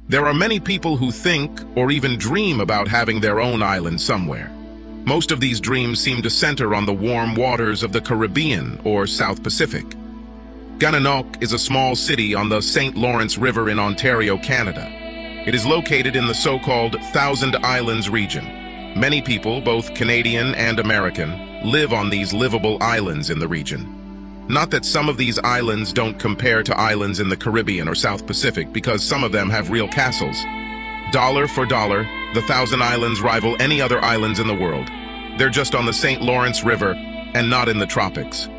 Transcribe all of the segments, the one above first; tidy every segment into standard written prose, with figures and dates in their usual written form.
There are many people who think or even dream about having their own island somewhere. Most of these dreams seem to center on the warm waters of the Caribbean or South Pacific. Gananoque is a small city on the St. Lawrence River in Ontario, Canada. It is located in the so-called Thousand Islands region. Many people, both Canadian and American, live on these livable islands in the region. Not that some of these islands don't compare to islands in the Caribbean or South Pacific, because some of them have real castles. Dollar for dollar, the Thousand Islands rival any other islands in the world. They're just on the St. Lawrence River and not in the tropics.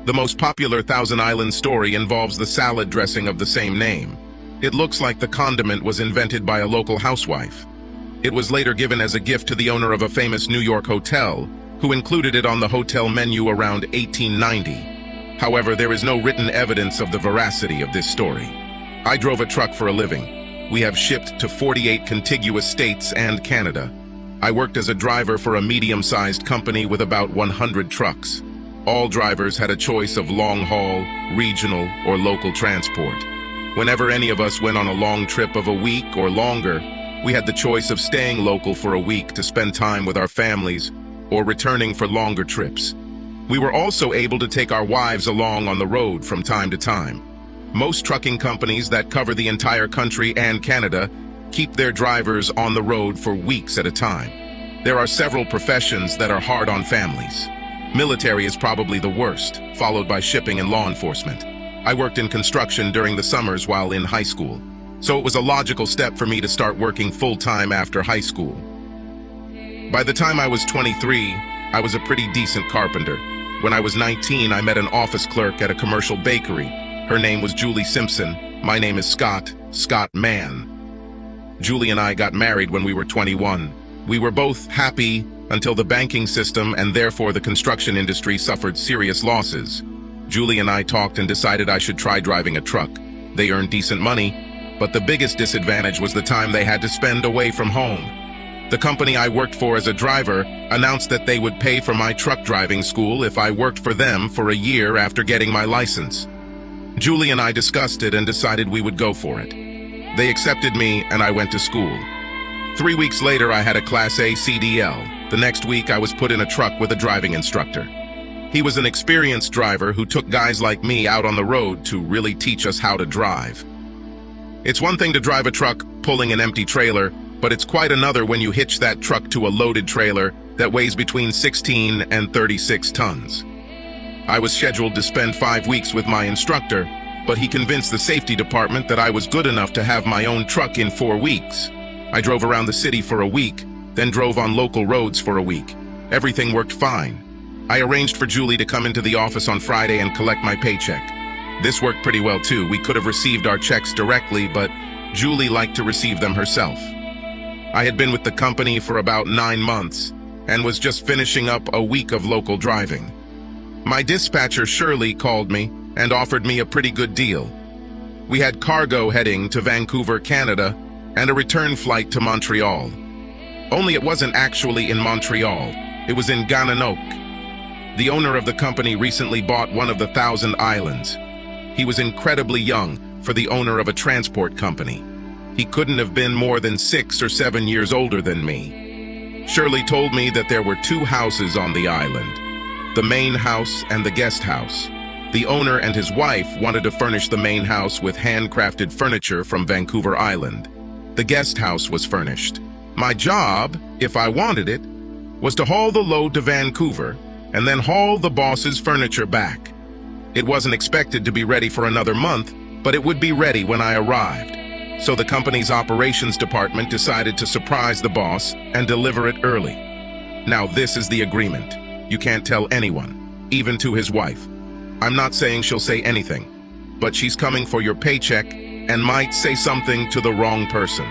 The most popular Thousand Islands story involves the salad dressing of the same name. It looks like the condiment was invented by a local housewife. It was later given as a gift to the owner of a famous New York hotel, who included it on the hotel menu around 1890. However, there is no written evidence of the veracity of this story. I drove a truck for a living. We have shipped to 48 contiguous states and Canada. I worked as a driver for a medium-sized company with about 100 trucks. All drivers had a choice of long-haul, regional, or local transport. Whenever any of us went on a long trip of a week or longer, we had the choice of staying local for a week to spend time with our families or returning for longer trips. We were also able to take our wives along on the road from time to time. Most trucking companies that cover the entire country and Canada keep their drivers on the road for weeks at a time. There are several professions that are hard on families. Military is probably the worst, followed by shipping and law enforcement. I worked in construction during the summers while in high school, so it was a logical step for me to start working full-time after high school. By the time I was 23, I was a pretty decent carpenter. When I was 19, I met an office clerk at a commercial bakery. Her name was Julie Simpson. My name is Scott Mann. Julie and I got married when we were 21. We were both happy until the banking system and therefore the construction industry suffered serious losses. Julie and I talked and decided I should try driving a truck. They earned decent money, but the biggest disadvantage was the time they had to spend away from home. The company I worked for as a driver announced that they would pay for my truck driving school if I worked for them for a year after getting my license. Julie and I discussed it and decided we would go for it. They accepted me and I went to school. 3 weeks later, I had a Class A CDL. The next week, I was put in a truck with a driving instructor. He was an experienced driver who took guys like me out on the road to really teach us how to drive. It's one thing to drive a truck pulling an empty trailer, but it's quite another when you hitch that truck to a loaded trailer that weighs between 16 and 36 tons. I was scheduled to spend 5 weeks with my instructor, but he convinced the safety department that I was good enough to have my own truck in 4 weeks. I drove around the city for a week, then drove on local roads for a week. Everything worked fine. I arranged for Julie to come into the office on Friday and collect my paycheck. This worked pretty well too. We could have received our checks directly, but Julie liked to receive them herself. I had been with the company for about 9 months and was just finishing up a week of local driving. My dispatcher Shirley called me and offered me a pretty good deal. We had cargo heading to Vancouver, Canada, and a return flight to Montreal. Only it wasn't actually in Montreal, it was in Gananoque. The owner of the company recently bought one of the Thousand Islands. He was incredibly young for the owner of a transport company. He couldn't have been more than 6 or 7 years older than me. Shirley told me that there were 2 houses on the island, the main house and the guest house. The owner and his wife wanted to furnish the main house with handcrafted furniture from Vancouver Island. The guest house was furnished. My job, if I wanted it, was to haul the load to Vancouver and then haul the boss's furniture back. It wasn't expected to be ready for another month, but it would be ready when I arrived. So the company's operations department decided to surprise the boss and deliver it early. Now this is the agreement. You can't tell anyone, even to his wife. I'm not saying she'll say anything, but she's coming for your paycheck and might say something to the wrong person.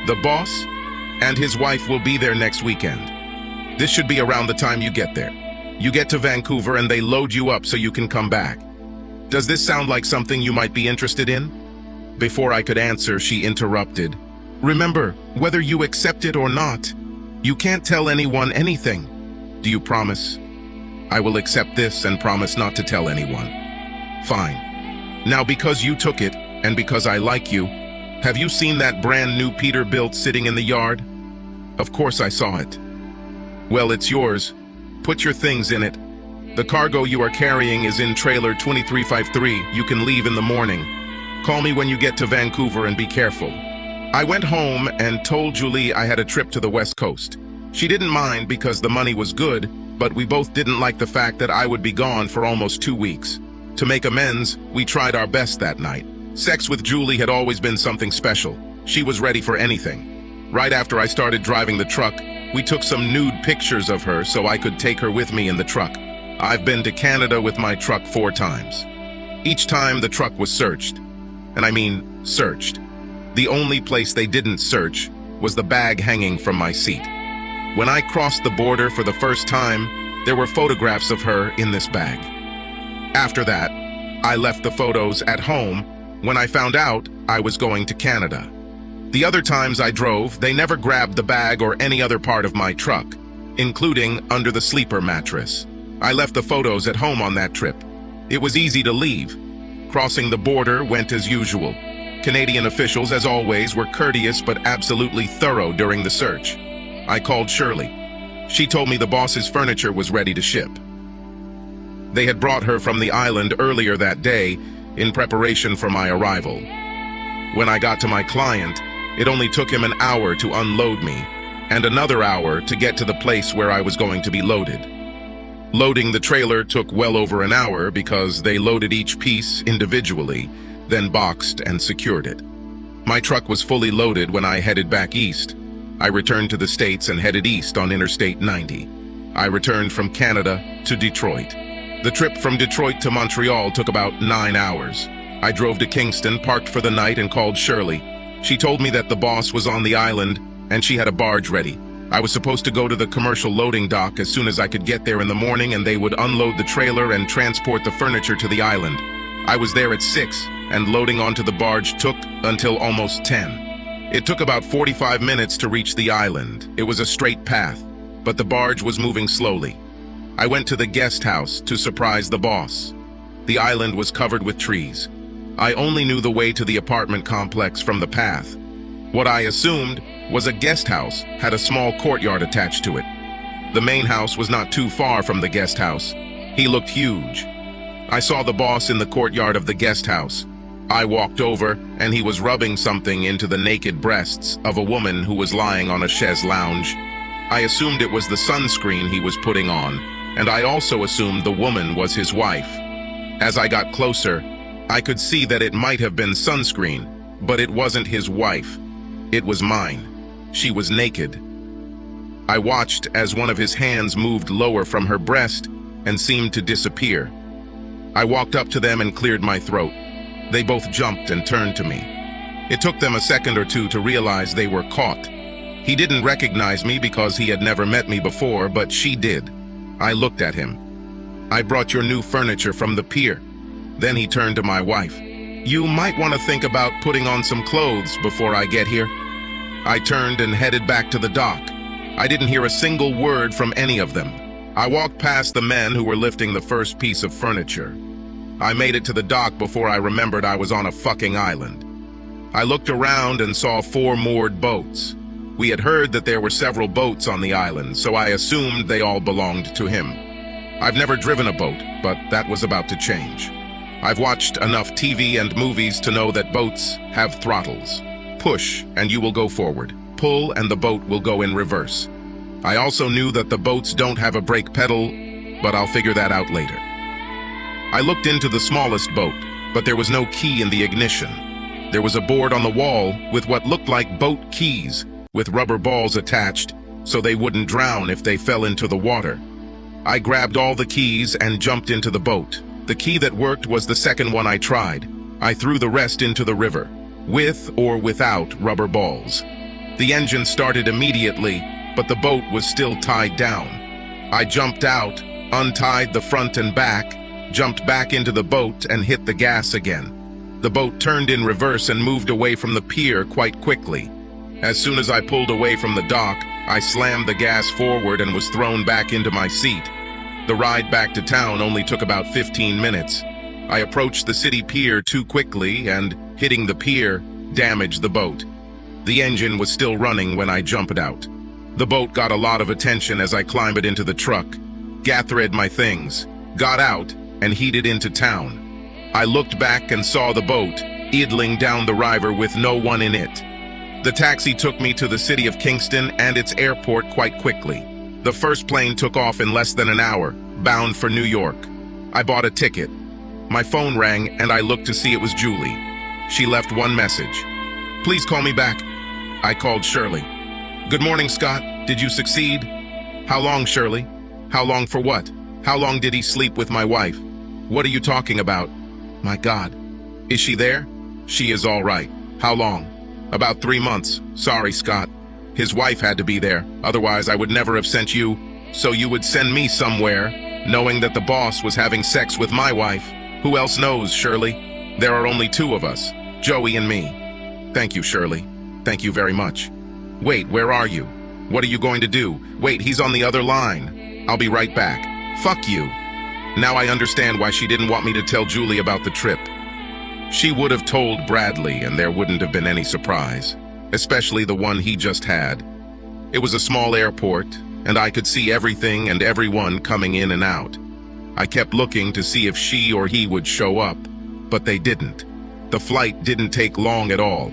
The boss and his wife will be there next weekend. This should be around the time you get there. You get to Vancouver and they load you up so you can come back. Does this sound like something you might be interested in? Before I could answer, she interrupted. Remember, whether you accept it or not, you can't tell anyone anything. Do you promise? I will accept this and promise not to tell anyone. Fine. Now because you took it, and because I like you, Have you seen that brand new Peterbilt sitting in the yard? Of course I saw it. Well, it's yours. Put your things in it. The cargo you are carrying is in trailer 2353. You can leave in the morning. Call me when you get to Vancouver and be careful. I went home and told Julie I had a trip to the West Coast. She didn't mind because the money was good, but we both didn't like the fact that I would be gone for almost 2 weeks. To make amends, we tried our best that night. Sex with Julie had always been something special. She was ready for anything. Right after I started driving the truck, we took some nude pictures of her so I could take her with me in the truck. I've been to Canada with my truck 4 times. Each time the truck was searched. And I mean, searched. The only place they didn't search was the bag hanging from my seat. When I crossed the border for the first time, there were photographs of her in this bag. After that, I left the photos at home when I found out I was going to Canada. The other times I drove, they never grabbed the bag or any other part of my truck, including under the sleeper mattress. I left the photos at home on that trip. It was easy to leave. Crossing the border went as usual. Canadian officials, as always, were courteous but absolutely thorough during the search. I called Shirley. She told me the boss's furniture was ready to ship. They had brought her from the island earlier that day in preparation for my arrival. When I got to my client, it only took him an hour to unload me, and another hour to get to the place where I was going to be loaded. Loading the trailer took well over an hour because they loaded each piece individually, then boxed and secured it. My truck was fully loaded when I headed back east. I returned to the States and headed east on Interstate 90. I returned from Canada to Detroit. The trip from Detroit to Montreal took about 9 hours. I drove to Kingston, parked for the night, and called Shirley. She told me that the boss was on the island and she had a barge ready. I was supposed to go to the commercial loading dock as soon as I could get there in the morning, and they would unload the trailer and transport the furniture to the island. I was there at 6, and loading onto the barge took until almost 10. It took about 45 minutes to reach the island. It was a straight path, but the barge was moving slowly. I went to the guest house to surprise the boss. The island was covered with trees. I only knew the way to the apartment complex from the path. What I assumed was a guest house had a small courtyard attached to it. The main house was not too far from the guest house. He looked huge. I saw the boss in the courtyard of the guest house. I walked over, and he was rubbing something into the naked breasts of a woman who was lying on a chaise lounge. I assumed it was the sunscreen he was putting on, and I also assumed the woman was his wife. As I got closer, I could see that it might have been sunscreen, but it wasn't his wife. It was mine. She was naked. I watched as one of his hands moved lower from her breast and seemed to disappear. I walked up to them and cleared my throat. They both jumped and turned to me. It took them a second or two to realize they were caught. He didn't recognize me because he had never met me before, but she did. I looked at him. "I brought your new furniture from the pier." Then he turned to my wife. "You might want to think about putting on some clothes before I get here." I turned and headed back to the dock. I didn't hear a single word from any of them. I walked past the men who were lifting the first piece of furniture. I made it to the dock before I remembered I was on a fucking island. I looked around and saw 4 moored boats. We had heard that there were several boats on the island, so I assumed they all belonged to him. I've never driven a boat, but that was about to change. I've watched enough TV and movies to know that boats have throttles. Push, and you will go forward. Pull, and the boat will go in reverse. I also knew that the boats don't have a brake pedal, but I'll figure that out later. I looked into the smallest boat, but there was no key in the ignition. There was a board on the wall with what looked like boat keys, with rubber balls attached, so they wouldn't drown if they fell into the water. I grabbed all the keys and jumped into the boat. The key that worked was the second one I tried. I threw the rest into the river, with or without rubber balls. The engine started immediately, but the boat was still tied down. I jumped out, untied the front and back, jumped back into the boat and hit the gas again. The boat turned in reverse and moved away from the pier quite quickly. As soon as I pulled away from the dock, I slammed the gas forward and was thrown back into my seat. The ride back to town only took about 15 minutes. I approached the city pier too quickly and, hitting the pier, damaged the boat. The engine was still running when I jumped out. The boat got a lot of attention as I climbed into the truck, gathered my things, got out, and headed into town. I looked back and saw the boat idling down the river with no one in it. The taxi took me to the city of Kingston and its airport quite quickly. The first plane took off in less than an hour, bound for New York. I bought a ticket. My phone rang and I looked to see it was Julie. She left one message. "Please call me back." I called Shirley. "Good morning, Scott. Did you succeed?" "How long, Shirley?" "How long for what? How long did he sleep with my wife?" "What are you talking about?" "My God. Is she there?" "She is all right." "How long?" "About 3 months. Sorry, Scott. His wife had to be there. Otherwise, I would never have sent you. So you would send me somewhere, knowing that the boss was having sex with my wife. Who else knows, Shirley? There are only 2 of us, Joey and me." "Thank you, Shirley. Thank you very much." "Wait, where are you? What are you going to do?" "Wait, he's on the other line. I'll be right back." "Fuck you." Now I understand why she didn't want me to tell Julie about the trip. She would have told Bradley and there wouldn't have been any surprise, especially the one he just had. It was a small airport, and I could see everything and everyone coming in and out. I kept looking to see if she or he would show up, but they didn't. The flight didn't take long at all.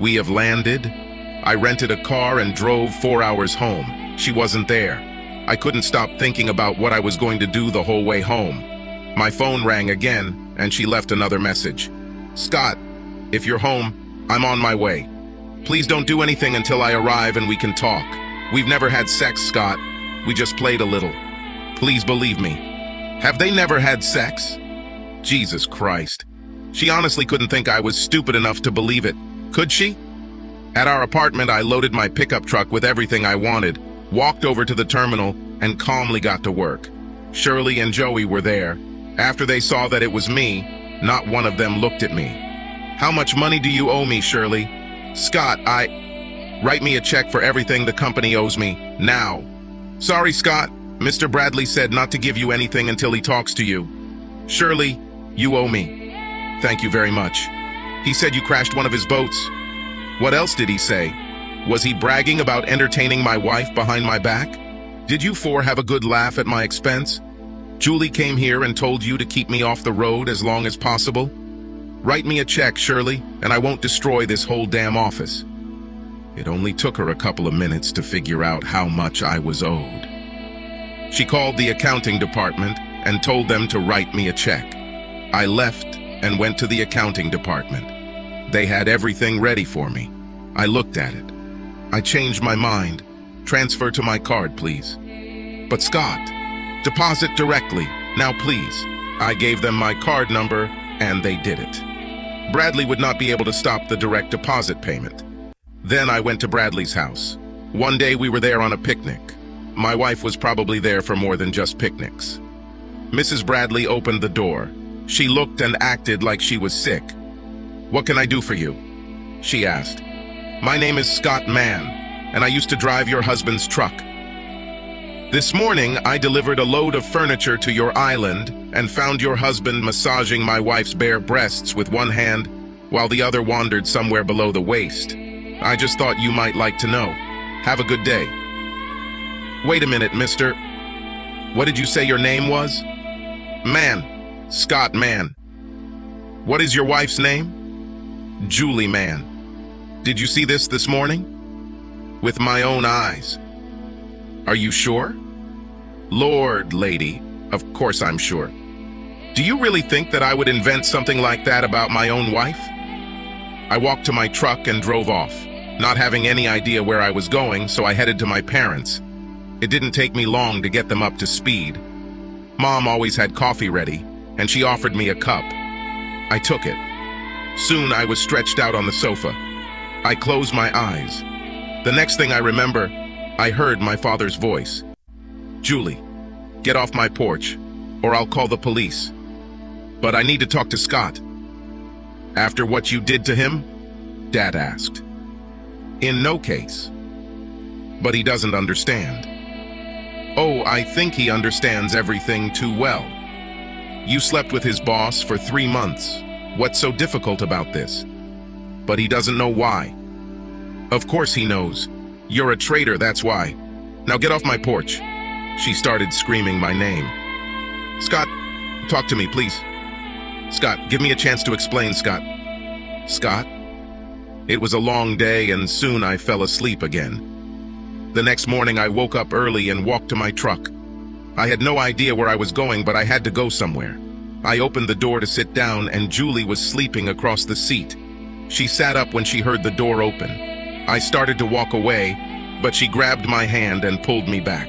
We have landed. I rented a car and drove 4 hours home. She wasn't there. I couldn't stop thinking about what I was going to do the whole way home. My phone rang again, and she left another message. "Scott, if you're home, I'm on my way. Please don't do anything until I arrive and we can talk. We've never had sex, Scott. We just played a little. Please believe me." Have they never had sex? Jesus Christ. She honestly couldn't think I was stupid enough to believe it. Could she? At our apartment, I loaded my pickup truck with everything I wanted, walked over to the terminal, and calmly got to work. Shirley and Joey were there. After they saw that it was me, not one of them looked at me. "How much money do you owe me, Shirley?" "Scott, write me a check for everything the company owes me, now." "Sorry, Scott. Mr. Bradley said not to give you anything until he talks to you." "Shirley, you owe me." "Thank you very much." "He said you crashed one of his boats." "What else did he say? Was he bragging about entertaining my wife behind my back? Did you 4 have a good laugh at my expense? Julie came here and told you to keep me off the road as long as possible? Write me a check, Shirley, and I won't destroy this whole damn office." It only took her a couple of minutes to figure out how much I was owed. She called the accounting department and told them to write me a check. I left and went to the accounting department. They had everything ready for me. I looked at it. I changed my mind. "Transfer to my card, please." "But Scott, deposit directly, now please." I gave them my card number and they did it. Bradley would not be able to stop the direct deposit payment. Then I went to Bradley's house. One day we were there on a picnic. My wife was probably there for more than just picnics. Mrs. Bradley opened the door. She looked and acted like she was sick. "What can I do for you?" she asked. "My name is Scott Mann, and I used to drive your husband's truck. This morning, I delivered a load of furniture to your island and found your husband massaging my wife's bare breasts with one hand while the other wandered somewhere below the waist. I just thought you might like to know. Have a good day." "Wait a minute, mister. What did you say your name was?" "Mann. Scott Mann." "What is your wife's name?" "Julie Mann." "Did you see this morning?" "With my own eyes." "Are you sure?" "Lord, lady, of course I'm sure. Do you really think that I would invent something like that about my own wife?" I walked to my truck and drove off, not having any idea where I was going, so I headed to my parents'. It didn't take me long to get them up to speed. Mom always had coffee ready, and she offered me a cup. I took it. Soon I was stretched out on the sofa. I closed my eyes. The next thing I remember, I heard my father's voice. "Julie, get off my porch, or I'll call the police. But I need to talk to Scott." "After what you did to him?" Dad asked. "In no case. But he doesn't understand." "Oh, I think he understands everything too well. You slept with his boss for 3 months. What's so difficult about this?" but he doesn't know why. Of course he knows. You're a traitor, that's why. Now get off my porch. She started screaming my name. Scott, talk to me, please. Scott, give me a chance to explain, Scott. Scott? It was a long day, and soon I fell asleep again. The next morning I woke up early and walked to my truck. I had no idea where I was going, but I had to go somewhere. I opened the door to sit down, and Julie was sleeping across the seat. She sat up when she heard the door open. I started to walk away, but she grabbed my hand and pulled me back.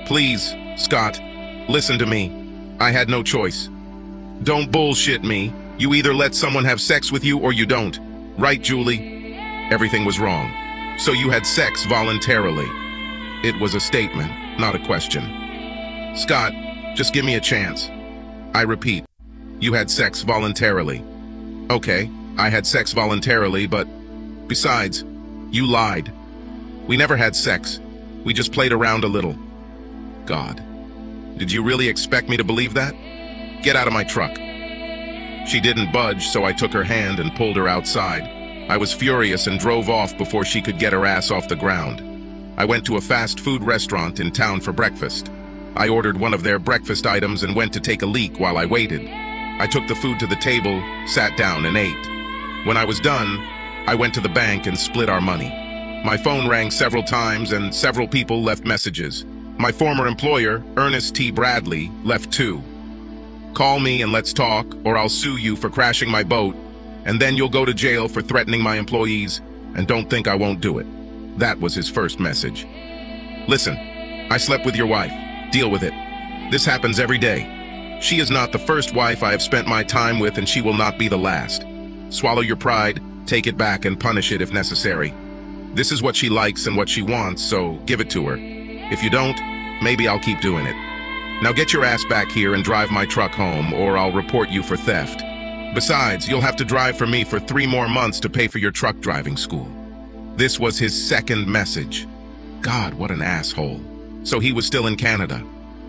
Please, Scott, listen to me. I had no choice. Don't bullshit me. You either let someone have sex with you or you don't. Right, Julie? Everything was wrong. So you had sex voluntarily. It was a statement, not a question. Scott, just give me a chance. I repeat, you had sex voluntarily. Okay, I had sex voluntarily, but besides, you lied. We never had sex. We just played around a little. God, did you really expect me to believe that? Get out of my truck. She didn't budge, so I took her hand and pulled her outside. I was furious and drove off before she could get her ass off the ground. I went to a fast food restaurant in town for breakfast. I ordered one of their breakfast items and went to take a leak while I waited. I took the food to the table, sat down, and ate. When I was done, I went to the bank and split our money. My phone rang several times and several people left messages. My former employer, Ernest T. Bradley, left too. Call me and let's talk, or I'll sue you for crashing my boat, and then you'll go to jail for threatening my employees, and don't think I won't do it. That was his first message. Listen, I slept with your wife. Deal with it. This happens every day. She is not the first wife I have spent my time with, and she will not be the last. Swallow your pride, take it back, and punish it if necessary. This is what she likes and what she wants, so give it to her. If you don't, maybe I'll keep doing it. Now get your ass back here and drive my truck home, or I'll report you for theft. Besides, you'll have to drive for me for 3 more months to pay for your truck driving school. This was his second message. God, what an asshole. So he was still in Canada.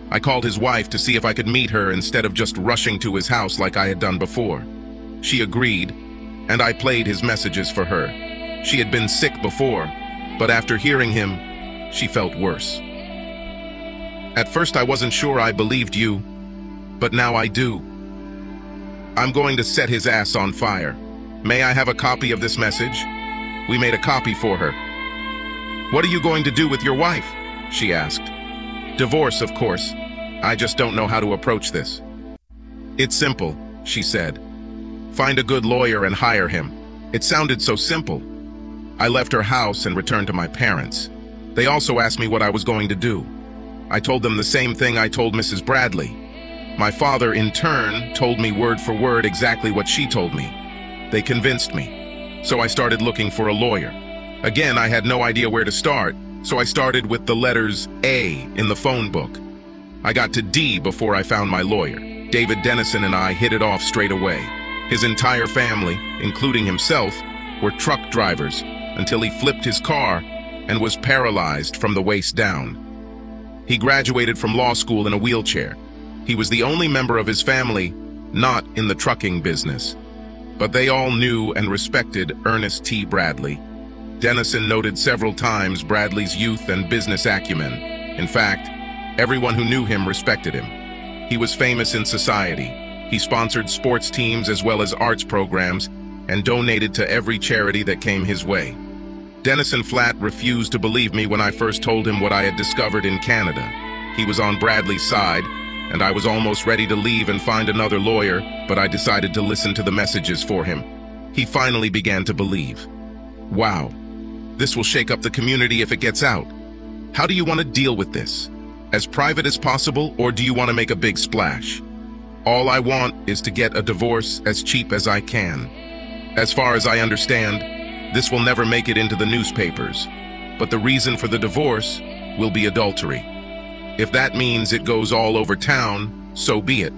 I called his wife to see if I could meet her instead of just rushing to his house like I had done before. She agreed, and I played his messages for her. She had been sick before, but after hearing him, she felt worse. At first I wasn't sure I believed you, but now I do. I'm going to set his ass on fire. May I have a copy of this message? We made a copy for her. What are you going to do with your wife? She asked. Divorce, of course. I just don't know how to approach this. It's simple, she said. Find a good lawyer and hire him. It sounded so simple. I left her house and returned to my parents. They also asked me what I was going to do. I told them the same thing I told Mrs. Bradley. My father, in turn, told me word for word exactly what she told me. They convinced me. So I started looking for a lawyer. Again, I had no idea where to start, so I started with the letters A in the phone book. I got to D before I found my lawyer. David Dennison and I hit it off straight away. His entire family, including himself, were truck drivers until he flipped his car and was paralyzed from the waist down. He graduated from law school in a wheelchair. He was the only member of his family not in the trucking business. But they all knew and respected Ernest T. Bradley. Dennison noted several times Bradley's youth and business acumen. In fact, everyone who knew him respected him. He was famous in society. He sponsored sports teams as well as arts programs and donated to every charity that came his way. Dennison flat refused to believe me when I first told him what I had discovered in Canada. He was on Bradley's side, and I was almost ready to leave and find another lawyer, but I decided to listen to the messages for him. He finally began to believe. Wow, this will shake up the community if it gets out. How do you want to deal with this? As private as possible, or do you want to make a big splash? All I want is to get a divorce as cheap as I can. As far as I understand, this will never make it into the newspapers, but the reason for the divorce will be adultery. If that means it goes all over town, so be it.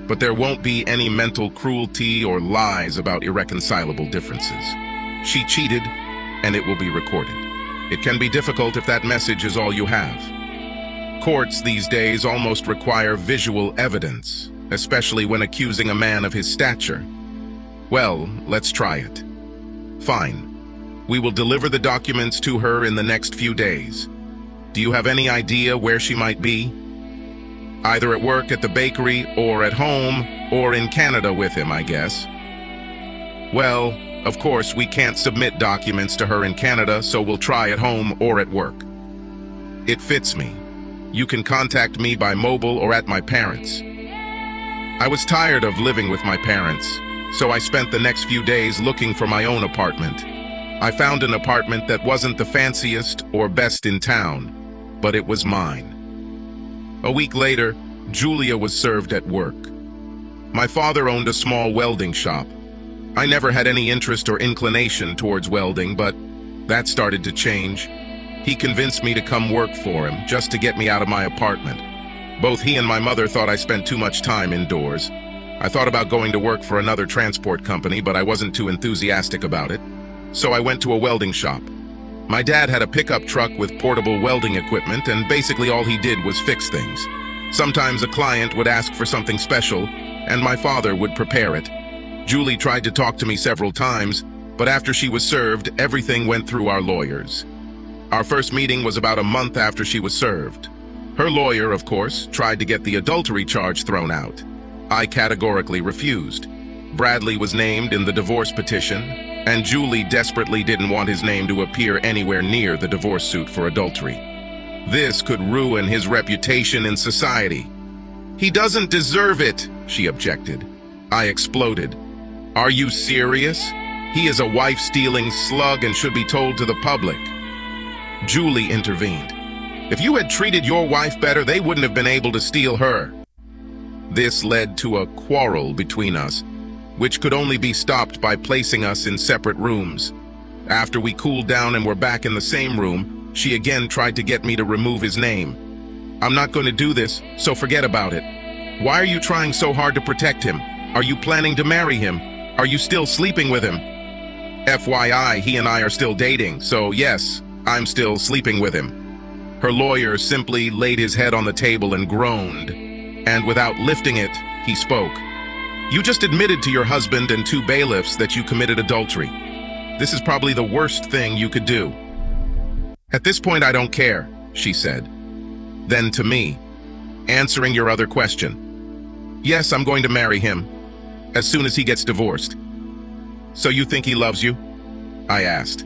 But there won't be any mental cruelty or lies about irreconcilable differences. She cheated, and it will be recorded. It can be difficult if that message is all you have. Courts these days almost require visual evidence, especially when accusing a man of his stature. Well, let's try it. Fine. We will deliver the documents to her in the next few days. Do you have any idea where she might be? Either at work at the bakery, or at home, or in Canada with him, I guess. Well, of course, we can't submit documents to her in Canada, so we'll try at home or at work. It fits me. You can contact me by mobile or at my parents'. I was tired of living with my parents, so I spent the next few days looking for my own apartment. I found an apartment that wasn't the fanciest or best in town, but it was mine. A week later, Julia was served at work. My father owned a small welding shop. I never had any interest or inclination towards welding, but that started to change. He convinced me to come work for him, just to get me out of my apartment. Both he and my mother thought I spent too much time indoors. I thought about going to work for another transport company, but I wasn't too enthusiastic about it. So I went to a welding shop. My dad had a pickup truck with portable welding equipment, and basically all he did was fix things. Sometimes a client would ask for something special, and my father would prepare it. Julie tried to talk to me several times, but after she was served, everything went through our lawyers. Our first meeting was about a month after she was served. Her lawyer, of course, tried to get the adultery charge thrown out. I categorically refused. Bradley was named in the divorce petition, and Julie desperately didn't want his name to appear anywhere near the divorce suit for adultery. This could ruin his reputation in society. He doesn't deserve it, she objected. I exploded. Are you serious? He is a wife-stealing slug and should be told to the public. Julie intervened. If you had treated your wife better, they wouldn't have been able to steal her. This led to a quarrel between us, which could only be stopped by placing us in separate rooms. After we cooled down and were back in the same room, she again tried to get me to remove his name. I'm not going to do this, so forget about it. Why are you trying so hard to protect him? Are you planning to marry him? Are you still sleeping with him? FYI, he and I are still dating, so yes, I'm still sleeping with him. Her lawyer simply laid his head on the table and groaned, and without lifting it, he spoke. You just admitted to your husband and 2 bailiffs that you committed adultery. This is probably the worst thing you could do. At this point, I don't care, she said. Then to me, answering your other question. Yes, I'm going to marry him, as soon as he gets divorced. So you think he loves you? I asked.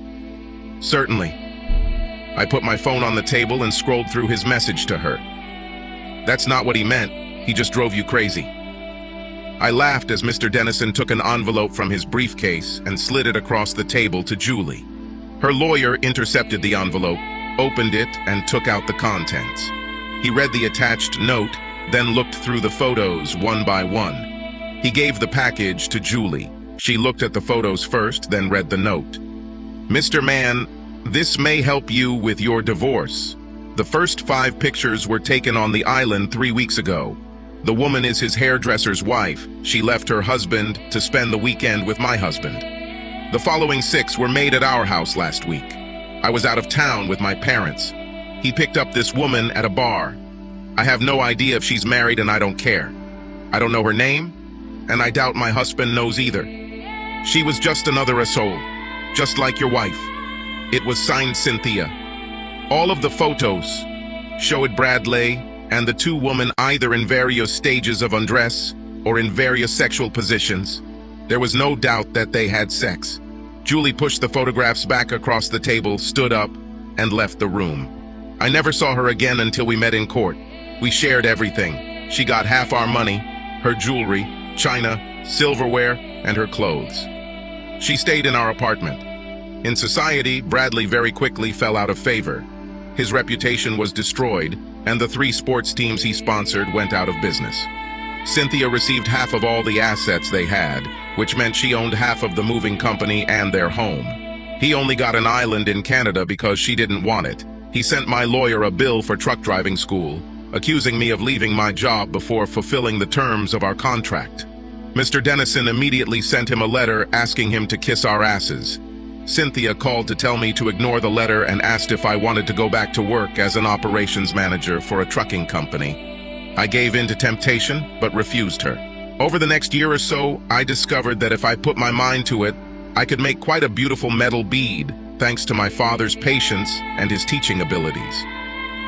Certainly. I put my phone on the table and scrolled through his message to her. That's not what he meant. He just drove you crazy. I laughed as Mr. Dennison took an envelope from his briefcase and slid it across the table to Julie. Her lawyer intercepted the envelope, opened it, and took out the contents. He read the attached note, then looked through the photos one by one. He gave the package to Julie. She looked at the photos first, then read the note. Mr. Mann, this may help you with your divorce. The first 5 pictures were taken on the island 3 weeks ago. The woman is his hairdresser's wife. She left her husband to spend the weekend with my husband. The following 6 were made at our house last week. I was out of town with my parents. He picked up this woman at a bar. I have no idea if she's married and I don't care. I don't know her name, and I doubt my husband knows either. She was just another asshole, just like your wife. It was signed Cynthia. All of the photos showed Bradley and the 2 women either in various stages of undress or in various sexual positions. There was no doubt that they had sex. Julie pushed the photographs back across the table, stood up, and left the room. I never saw her again until we met in court. We shared everything. She got half our money, her jewelry, china, silverware, and her clothes. She stayed in our apartment. In society, Bradley very quickly fell out of favor. His reputation was destroyed, and the 3 sports teams he sponsored went out of business. Cynthia received half of all the assets they had, which meant she owned half of the moving company and their home. He only got an island in Canada because she didn't want it. He sent my lawyer a bill for truck driving school, accusing me of leaving my job before fulfilling the terms of our contract. Mr. Dennison immediately sent him a letter asking him to kiss our asses. Cynthia called to tell me to ignore the letter and asked if I wanted to go back to work as an operations manager for a trucking company. I gave in to temptation, but refused her. Over the next year or so, I discovered that if I put my mind to it, I could make quite a beautiful metal bead thanks to my father's patience and his teaching abilities.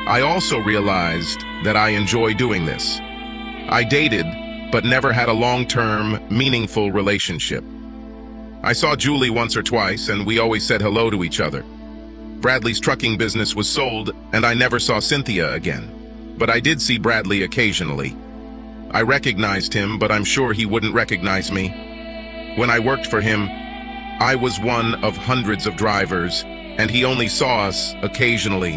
I also realized that I enjoy doing this. I dated, but never had a long-term, meaningful relationship. I saw Julie once or twice, and we always said hello to each other. Bradley's trucking business was sold, and I never saw Cynthia again. But I did see Bradley occasionally. I recognized him, but I'm sure he wouldn't recognize me. When I worked for him, I was one of hundreds of drivers, and he only saw us occasionally.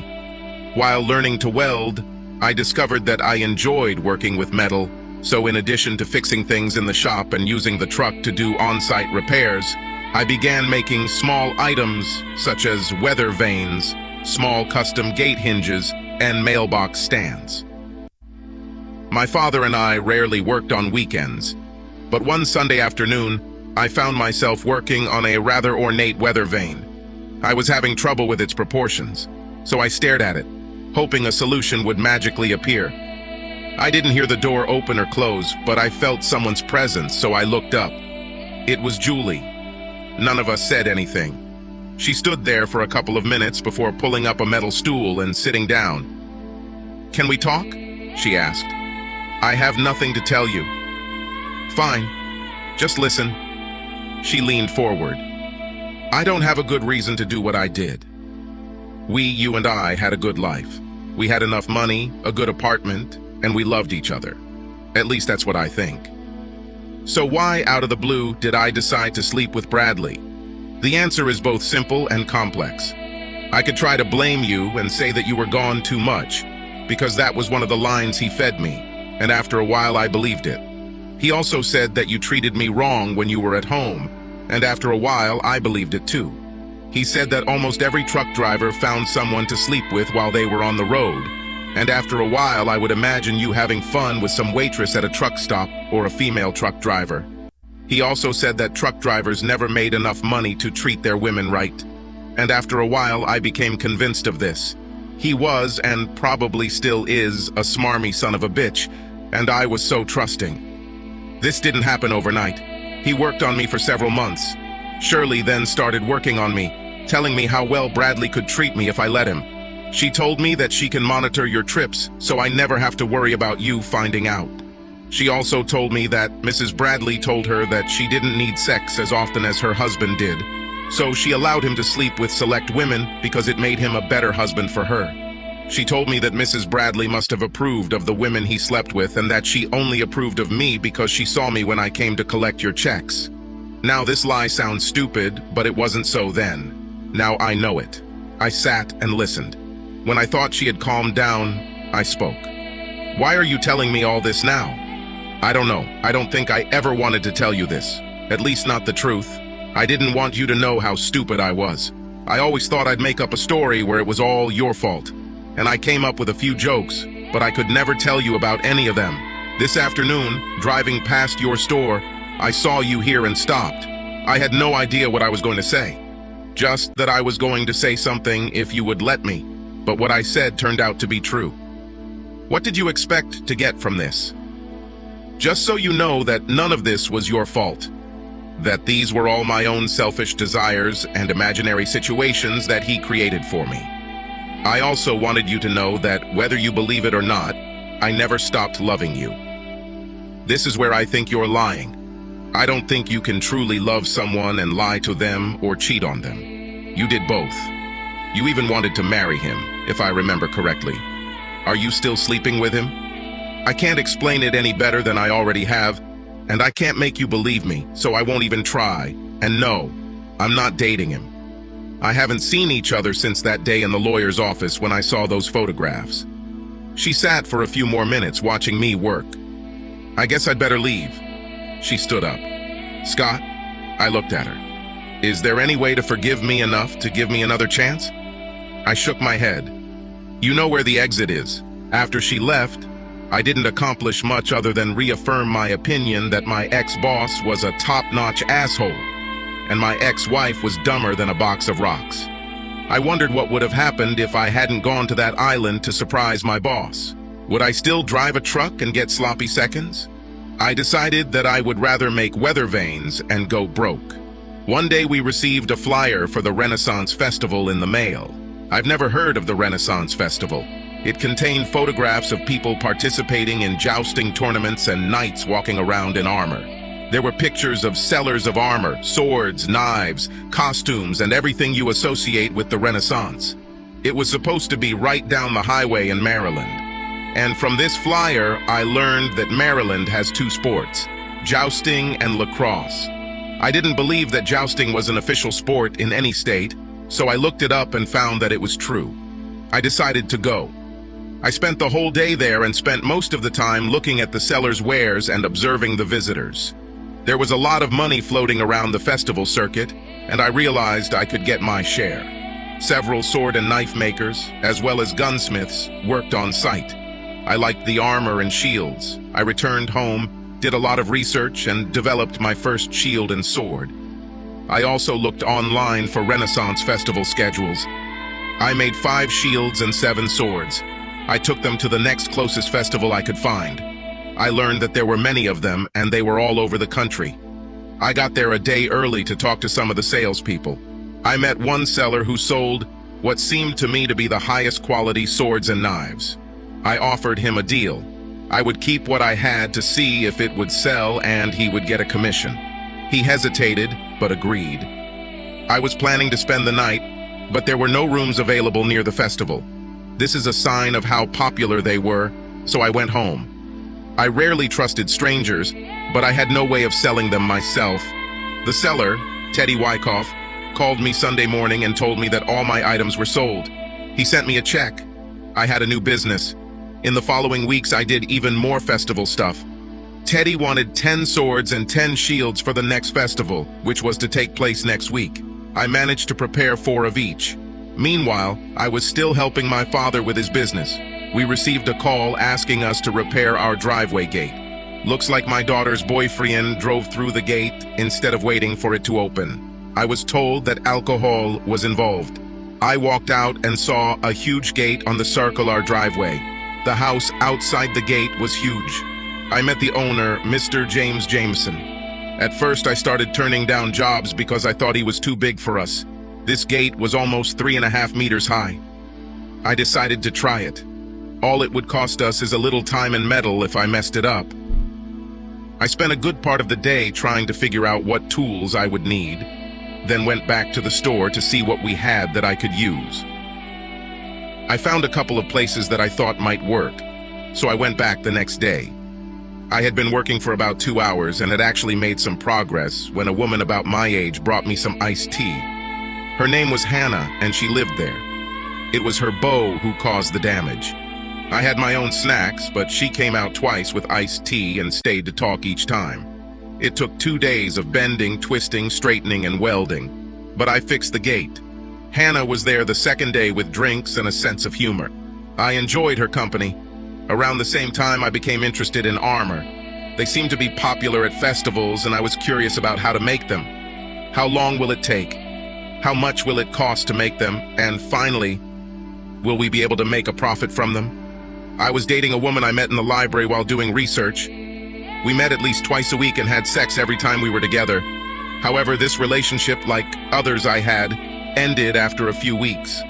While learning to weld, I discovered that I enjoyed working with metal, so in addition to fixing things in the shop and using the truck to do on-site repairs, I began making small items such as weather vanes, small custom gate hinges, and mailbox stands. My father and I rarely worked on weekends, but one Sunday afternoon, I found myself working on a rather ornate weather vane. I was having trouble with its proportions, so I stared at it, hoping a solution would magically appear. I didn't hear the door open or close, but I felt someone's presence, so I looked up. It was Julie. None of us said anything. She stood there for a couple of minutes before pulling up a metal stool and sitting down. "Can we talk?" she asked. "I have nothing to tell you." "Fine. Just listen." She leaned forward. "I don't have a good reason to do what I did. You and I, had a good life. We had enough money, a good apartment, and we loved each other. At least that's what I think. So why, out of the blue, did I decide to sleep with Bradley? The answer is both simple and complex. I could try to blame you and say that you were gone too much, because that was one of the lines he fed me, and after a while I believed it. He also said that you treated me wrong when you were at home, and after a while I believed it too. He said that almost every truck driver found someone to sleep with while they were on the road, and after a while I would imagine you having fun with some waitress at a truck stop or a female truck driver. He also said that truck drivers never made enough money to treat their women right, and after a while I became convinced of this. He was, and probably still is, a smarmy son of a bitch, and I was so trusting. This didn't happen overnight. He worked on me for several months. Shirley then started working on me, telling me how well Bradley could treat me if I let him. She told me that she can monitor your trips, so I never have to worry about you finding out. She also told me that Mrs. Bradley told her that she didn't need sex as often as her husband did, so she allowed him to sleep with select women because it made him a better husband for her. She told me that Mrs. Bradley must have approved of the women he slept with and that she only approved of me because she saw me when I came to collect your checks. Now this lie sounds stupid, but it wasn't so then. Now I know it. I sat and listened. When I thought she had calmed down, I spoke. "Why are you telling me all this now?" "I don't know. I don't think I ever wanted to tell you this. At least not the truth. I didn't want you to know how stupid I was. I always thought I'd make up a story where it was all your fault. And I came up with a few jokes, but I could never tell you about any of them. This afternoon, driving past your store, I saw you here and stopped. I had no idea what I was going to say. Just that I was going to say something if you would let me, but what I said turned out to be true. What did you expect to get from this? Just so you know that none of this was your fault. That these were all my own selfish desires and imaginary situations that he created for me. I also wanted you to know that whether you believe it or not, I never stopped loving you. This is where I think you're lying. I don't think you can truly love someone and lie to them or cheat on them. You did both. You even wanted to marry him, if I remember correctly. Are you still sleeping with him? I can't explain it any better than I already have, and I can't make you believe me, so I won't even try. And no, I'm not dating him. I haven't seen each other since that day in the lawyer's office when I saw those photographs. She sat for a few more minutes watching me work. I guess I'd better leave. She stood up. Scott, I looked at her. Is there any way to forgive me enough to give me another chance? I shook my head. You know where the exit is. After she left, I didn't accomplish much other than reaffirm my opinion that my ex-boss was a top-notch asshole, and my ex-wife was dumber than a box of rocks. I wondered what would have happened if I hadn't gone to that island to surprise my boss. Would I still drive a truck and get sloppy seconds? I decided that I would rather make weather vanes and go broke. One day we received a flyer for the Renaissance Festival in the mail. I've never heard of the Renaissance Festival. It contained photographs of people participating in jousting tournaments and knights walking around in armor. There were pictures of sellers of armor, swords, knives, costumes, and everything you associate with the Renaissance. It was supposed to be right down the highway in Maryland. And from this flyer, I learned that Maryland has two sports, jousting and lacrosse. I didn't believe that jousting was an official sport in any state, so I looked it up and found that it was true. I decided to go. I spent the whole day there and spent most of the time looking at the sellers' wares and observing the visitors. There was a lot of money floating around the festival circuit, and I realized I could get my share. Several sword and knife makers, as well as gunsmiths, worked on site. I liked the armor and shields. I returned home, did a lot of research, and developed my first shield and sword. I also looked online for Renaissance Festival schedules. I made 5 shields and 7 swords. I took them to the next closest festival I could find. I learned that there were many of them, and they were all over the country. I got there a day early to talk to some of the salespeople. I met one seller who sold what seemed to me to be the highest quality swords and knives. I offered him a deal. I would keep what I had to see if it would sell, and he would get a commission. He hesitated, but agreed. I was planning to spend the night, but there were no rooms available near the festival. This is a sign of how popular they were, so I went home. I rarely trusted strangers, but I had no way of selling them myself. The seller, Teddy Wyckoff, called me Sunday morning and told me that all my items were sold. He sent me a check. I had a new business. In the following weeks, I did even more festival stuff. Teddy wanted 10 swords and 10 shields for the next festival, which was to take place next week. I managed to prepare 4 of each. Meanwhile, I was still helping my father with his business. We received a call asking us to repair our driveway gate. Looks like my daughter's boyfriend drove through the gate instead of waiting for it to open. I was told that alcohol was involved. I walked out and saw a huge gate on the circle our driveway. The house outside the gate was huge. I met the owner, Mr. James Jameson. At first, I started turning down jobs because I thought he was too big for us. This gate was almost 3.5 meters high. I decided to try it. All it would cost us is a little time and metal if I messed it up. I spent a good part of the day trying to figure out what tools I would need, then went back to the store to see what we had that I could use. I found a couple of places that I thought might work, so I went back the next day. I had been working for about 2 hours and had actually made some progress when a woman about my age brought me some iced tea. Her name was Hannah, and she lived there. It was her beau who caused the damage. I had my own snacks, but she came out twice with iced tea and stayed to talk each time. It took 2 days of bending, twisting, straightening, and welding, but I fixed the gate. Hannah was there the second day with drinks and a sense of humor. I enjoyed her company. Around the same time, I became interested in armor. They seemed to be popular at festivals, and I was curious about how to make them. How long will it take? How much will it cost to make them? And finally, will we be able to make a profit from them? I was dating a woman I met in the library while doing research. We met at least twice a week and had sex every time we were together. However, this relationship, like others I had, ended after a few weeks.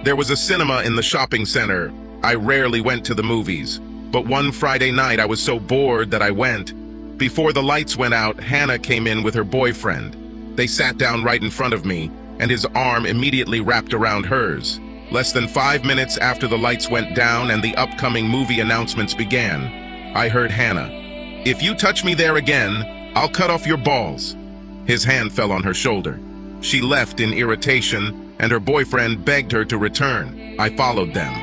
There was a cinema in the shopping center. I rarely went to the movies, but one Friday night I was so bored that I went. Before the lights went out, Hannah came in with her boyfriend. They sat down right in front of me, and his arm immediately wrapped around hers. Less than 5 minutes after the lights went down and the upcoming movie announcements began, I heard Hannah, "If you touch me there again, I'll cut off your balls." His hand fell on her shoulder. She left in irritation, and her boyfriend begged her to return. I followed them.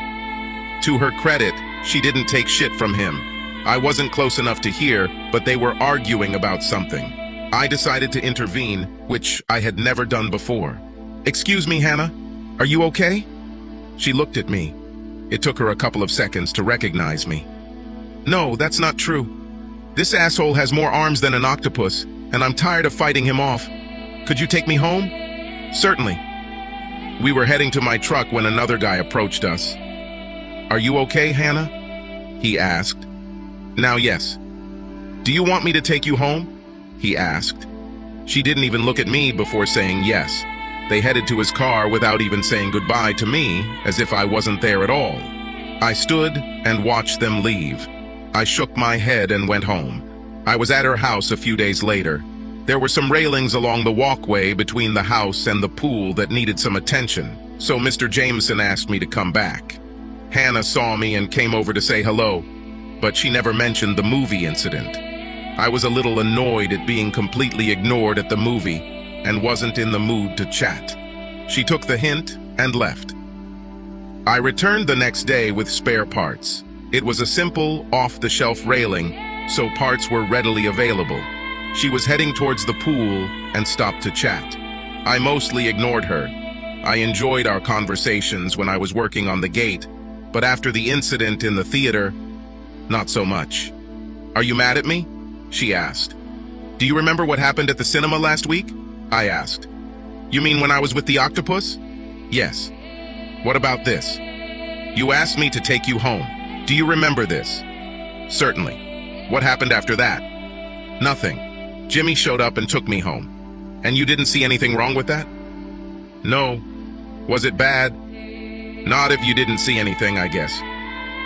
To her credit, she didn't take shit from him. I wasn't close enough to hear, but they were arguing about something. I decided to intervene, which I had never done before. "Excuse me, Hannah, are you okay?" She looked at me. It took her a couple of seconds to recognize me. "No, that's not true. This asshole has more arms than an octopus, and I'm tired of fighting him off. Could you take me home?" "Certainly." We were heading to my truck when another guy approached us. "Are you okay, Hannah?" he asked. "Now, yes." "Do you want me to take you home?" he asked. She didn't even look at me before saying yes. They headed to his car without even saying goodbye to me, as if I wasn't there at all. I stood and watched them leave. I shook my head and went home. I was at her house a few days later. There were some railings along the walkway between the house and the pool that needed some attention, so Mr. Jameson asked me to come back. Hannah saw me and came over to say hello, but she never mentioned the movie incident. I was a little annoyed at being completely ignored at the movie and wasn't in the mood to chat. She took the hint and left. I returned the next day with spare parts. It was a simple, off-the-shelf railing, so parts were readily available. She was heading towards the pool and stopped to chat. I mostly ignored her. I enjoyed our conversations when I was working on the gate, but after the incident in the theater, not so much. "Are you mad at me?" she asked. "Do you remember what happened at the cinema last week?" I asked. "You mean when I was with the octopus?" "Yes." "What about this? You asked me to take you home. Do you remember this?" "Certainly." "What happened after that?" "Nothing. Jimmy showed up and took me home." "And you didn't see anything wrong with that?" "No." "Was it bad?" "Not if you didn't see anything, I guess."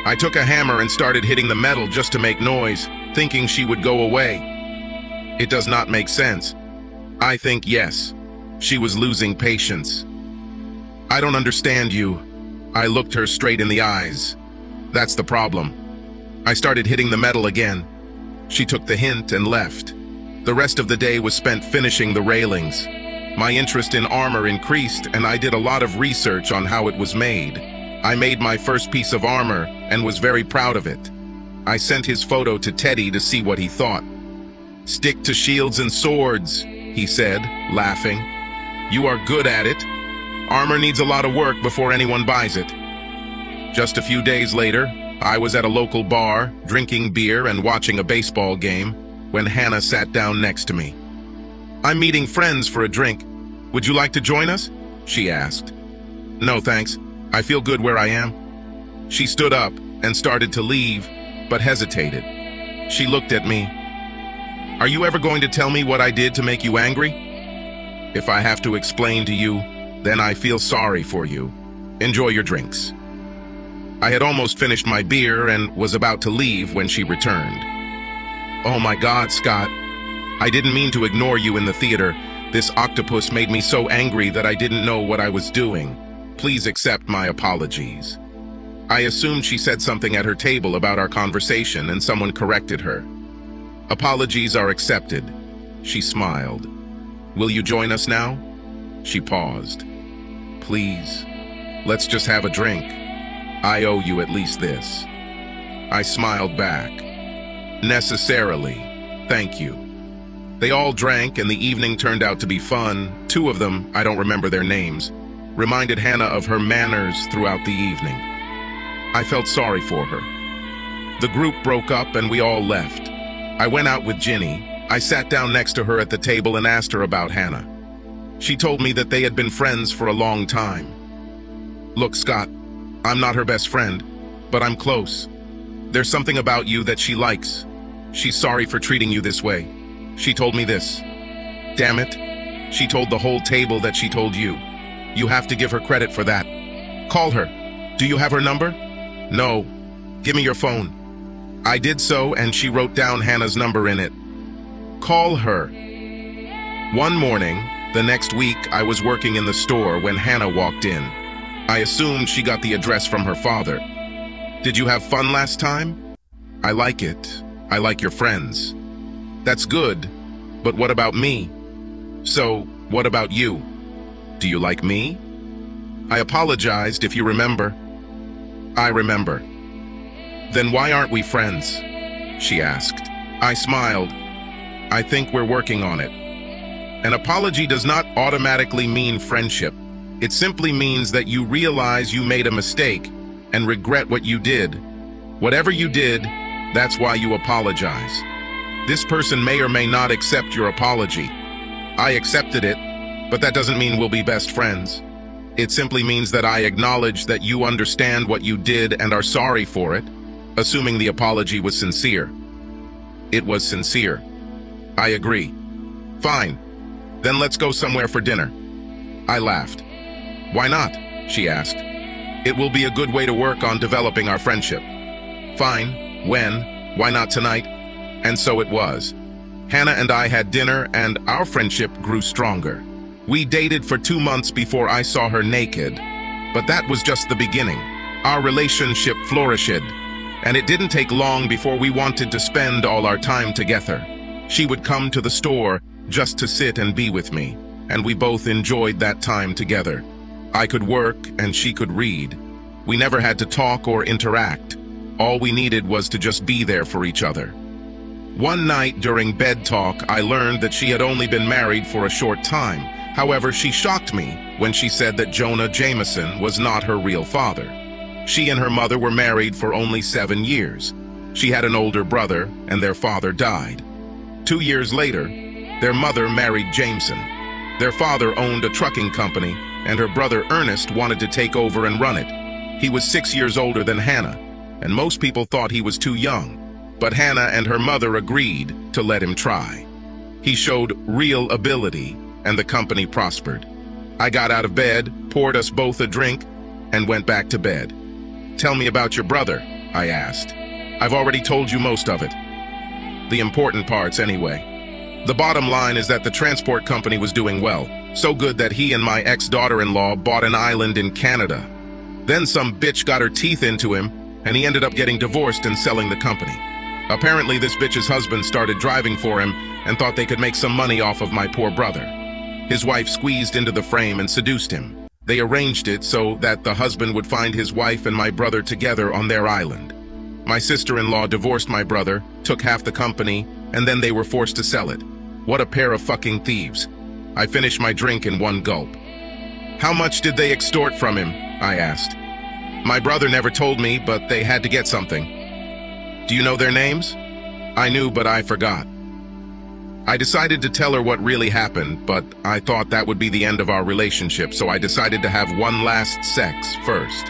I took a hammer and started hitting the metal just to make noise, thinking she would go away. It does not make sense. I think yes. She was losing patience. "I don't understand you." I looked her straight in the eyes. That's the problem. I started hitting the metal again. She took the hint and left. The rest of the day was spent finishing the railings. My interest in armor increased, and I did a lot of research on how it was made. I made my first piece of armor and was very proud of it. I sent his photo to Teddy to see what he thought. "Stick to shields and swords," he said, laughing. "You are good at it. Armor needs a lot of work before anyone buys it." Just a few days later, I was at a local bar, drinking beer and watching a baseball game, when Hannah sat down next to me. "I'm meeting friends for a drink. Would you like to join us?" she asked. "No, thanks. I feel good where I am." She stood up and started to leave, but hesitated. She looked at me. "Are you ever going to tell me what I did to make you angry?" "If I have to explain to you, then I feel sorry for you. Enjoy your drinks." I had almost finished my beer and was about to leave when she returned. "Oh my God, Scott. I didn't mean to ignore you in the theater. This octopus made me so angry that I didn't know what I was doing. Please accept my apologies." I assumed she said something at her table about our conversation and someone corrected her. "Apologies are accepted." She smiled. "Will you join us now?" She paused. "Please, let's just have a drink. I owe you at least this." I smiled back. "Necessarily. Thank you." They all drank and the evening turned out to be fun. Two of them, I don't remember their names, reminded Hannah of her manners throughout the evening. I felt sorry for her. The group broke up and we all left. I went out with Ginny. I sat down next to her at the table and asked her about Hannah. She told me that they had been friends for a long time. "Look, Scott, I'm not her best friend, but I'm close. There's something about you that she likes. She's sorry for treating you this way. She told me this." "Damn it. She told the whole table that she told you. You have to give her credit for that. Call her. Do you have her number?" "No." "Give me your phone." I did so, and she wrote down Hannah's number in it. "Call her." One morning, the next week, I was working in the store when Hannah walked in. I assumed she got the address from her father. "Did you have fun last time?" "I like it. I like your friends." "That's good, but what about me?" "So, what about you? Do you like me?" I apologized, if you remember. "I remember." "Then why aren't we friends?" she asked. I smiled. "I think we're working on it." An apology does not automatically mean friendship. It simply means that you realize you made a mistake and regret what you did. Whatever you did, that's why you apologize. This person may or may not accept your apology. I accepted it, but that doesn't mean we'll be best friends. It simply means that I acknowledge that you understand what you did and are sorry for it, assuming the apology was sincere. It was sincere. I agree. Fine. Then let's go somewhere for dinner. I laughed. Why not? She asked. It will be a good way to work on developing our friendship. Fine. When? Why not tonight? And so it was. Hannah and I had dinner, and our friendship grew stronger. We dated for 2 months before I saw her naked, but that was just the beginning. Our relationship flourished, and it didn't take long before we wanted to spend all our time together. She would come to the store just to sit and be with me, and we both enjoyed that time together. I could work and she could read. We never had to talk or interact. All we needed was to just be there for each other. One night during bed talk, I learned that she had only been married for a short time. However, she shocked me when she said that Jonah Jameson was not her real father. She and her mother were married for only 7 years. She had an older brother, and their father died. 2 years later, their mother married Jameson. Their father owned a trucking company, and her brother Ernest wanted to take over and run it. He was 6 years older than Hannah, and most people thought he was too young. But Hannah and her mother agreed to let him try. He showed real ability, and the company prospered. I got out of bed, poured us both a drink, and went back to bed. Tell me about your brother, I asked. I've already told you most of it. The important parts, anyway. The bottom line is that the transport company was doing well, so good that he and my ex-daughter-in-law bought an island in Canada. Then some bitch got her teeth into him, and he ended up getting divorced and selling the company. Apparently, this bitch's husband started driving for him and thought they could make some money off of my poor brother. His wife squeezed into the frame and seduced him. They arranged it so that the husband would find his wife and my brother together on their island. My sister-in-law divorced my brother, took half the company, and then they were forced to sell it. What a pair of fucking thieves. I finished my drink in one gulp. How much did they extort from him? I asked. My brother never told me, but they had to get something. Do you know their names? I knew, but I forgot. I decided to tell her what really happened, but I thought that would be the end of our relationship, so I decided to have one last sex first.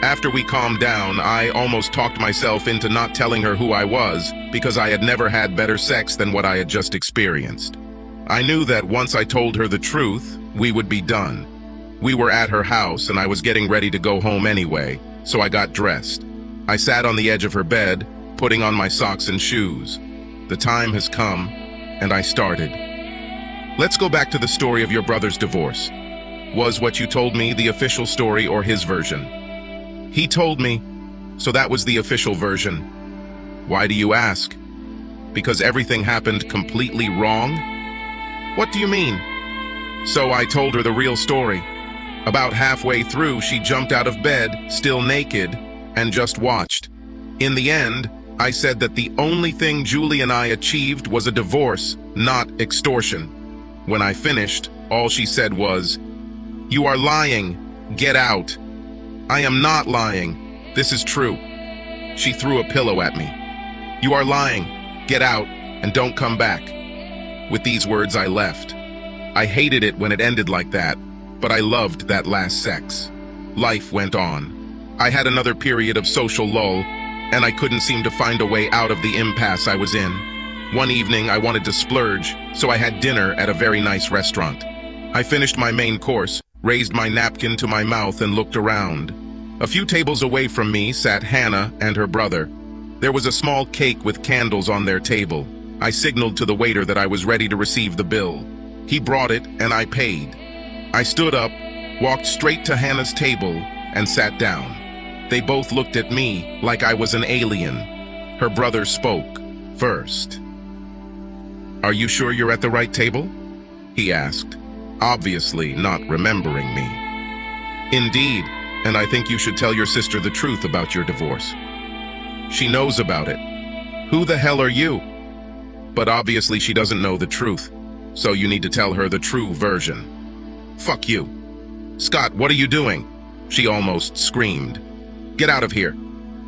After we calmed down, I almost talked myself into not telling her who I was because I had never had better sex than what I had just experienced. I knew that once I told her the truth, we would be done. We were at her house and I was getting ready to go home anyway, so I got dressed. I sat on the edge of her bed, putting on my socks and shoes. The time has come, and I started. Let's go back to the story of your brother's divorce. Was what you told me the official story or his version? He told me, so that was the official version. Why do you ask? Because everything happened completely wrong? What do you mean? So I told her the real story. About halfway through, she jumped out of bed, still naked, and just watched. In the end, I said that the only thing Julie and I achieved was a divorce, not extortion. When I finished, all she said was, "You are lying. Get out." I am not lying. This is true. She threw a pillow at me. "You are lying. Get out, and don't come back." With these words, I left. I hated it when it ended like that, but I loved that last sex. Life went on. I had another period of social lull, and I couldn't seem to find a way out of the impasse I was in. One evening, I wanted to splurge, so I had dinner at a very nice restaurant. I finished my main course, raised my napkin to my mouth, and looked around. A few tables away from me sat Hannah and her brother. There was a small cake with candles on their table. I signaled to the waiter that I was ready to receive the bill. He brought it, and I paid. I stood up, walked straight to Hannah's table, and sat down. They both looked at me like I was an alien. Her brother spoke first. "Are you sure you're at the right table?" he asked, obviously not remembering me. "Indeed, and I think you should tell your sister the truth about your divorce. She knows about it. Who the hell are you?" But obviously she doesn't know the truth, so you need to tell her the true version. "Fuck you. Scott, what are you doing?" she almost screamed. "Get out of here."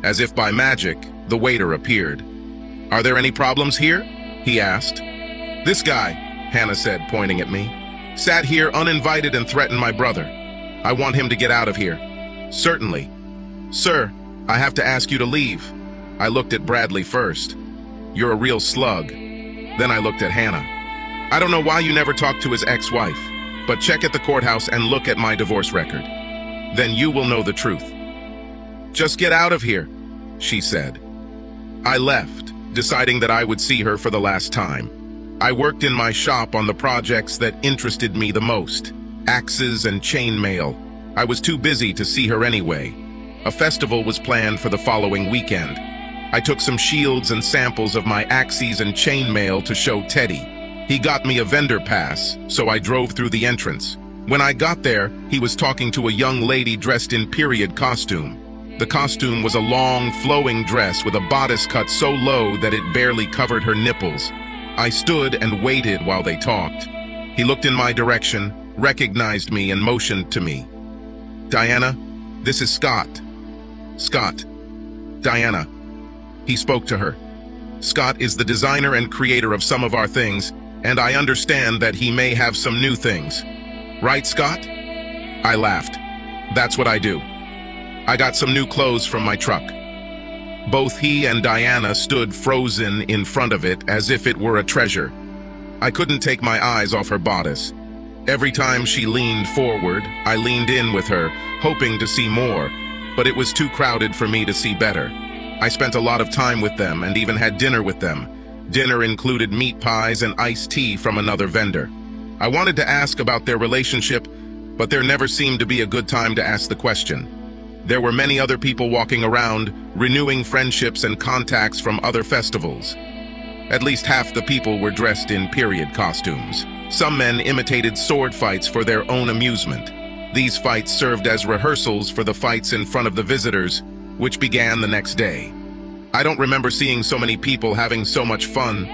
As if by magic, the waiter appeared. "Are there any problems here?" he asked. "This guy," Hannah said, pointing at me, "sat here uninvited and threatened my brother. I want him to get out of here." "Certainly." "Sir, I have to ask you to leave." I looked at Bradley first. "You're a real slug." Then I looked at Hannah. I don't know why you never talked to his ex-wife, but check at the courthouse and look at my divorce record. Then you will know the truth. Just get out of here, she said. I left, deciding that I would see her for the last time. I worked in my shop on the projects that interested me the most, axes and chainmail. I was too busy to see her anyway. A festival was planned for the following weekend. I took some shields and samples of my axes and chainmail to show Teddy. He got me a vendor pass, so I drove through the entrance. When I got there, he was talking to a young lady dressed in period costume. The costume was a long, flowing dress with a bodice cut so low that it barely covered her nipples. I stood and waited while they talked. He looked in my direction, recognized me, and motioned to me. Diana, this is Scott. Scott. Diana. He spoke to her. Scott is the designer and creator of some of our things, and I understand that he may have some new things. Right, Scott? I laughed. That's what I do. I got some new clothes from my truck. Both he and Diana stood frozen in front of it as if it were a treasure. I couldn't take my eyes off her bodice. Every time she leaned forward, I leaned in with her, hoping to see more, but it was too crowded for me to see better. I spent a lot of time with them and even had dinner with them. Dinner included meat pies and iced tea from another vendor. I wanted to ask about their relationship, but there never seemed to be a good time to ask the question. There were many other people walking around, renewing friendships and contacts from other festivals. At least half the people were dressed in period costumes. Some men imitated sword fights for their own amusement. These fights served as rehearsals for the fights in front of the visitors, which began the next day. I don't remember seeing so many people having so much fun.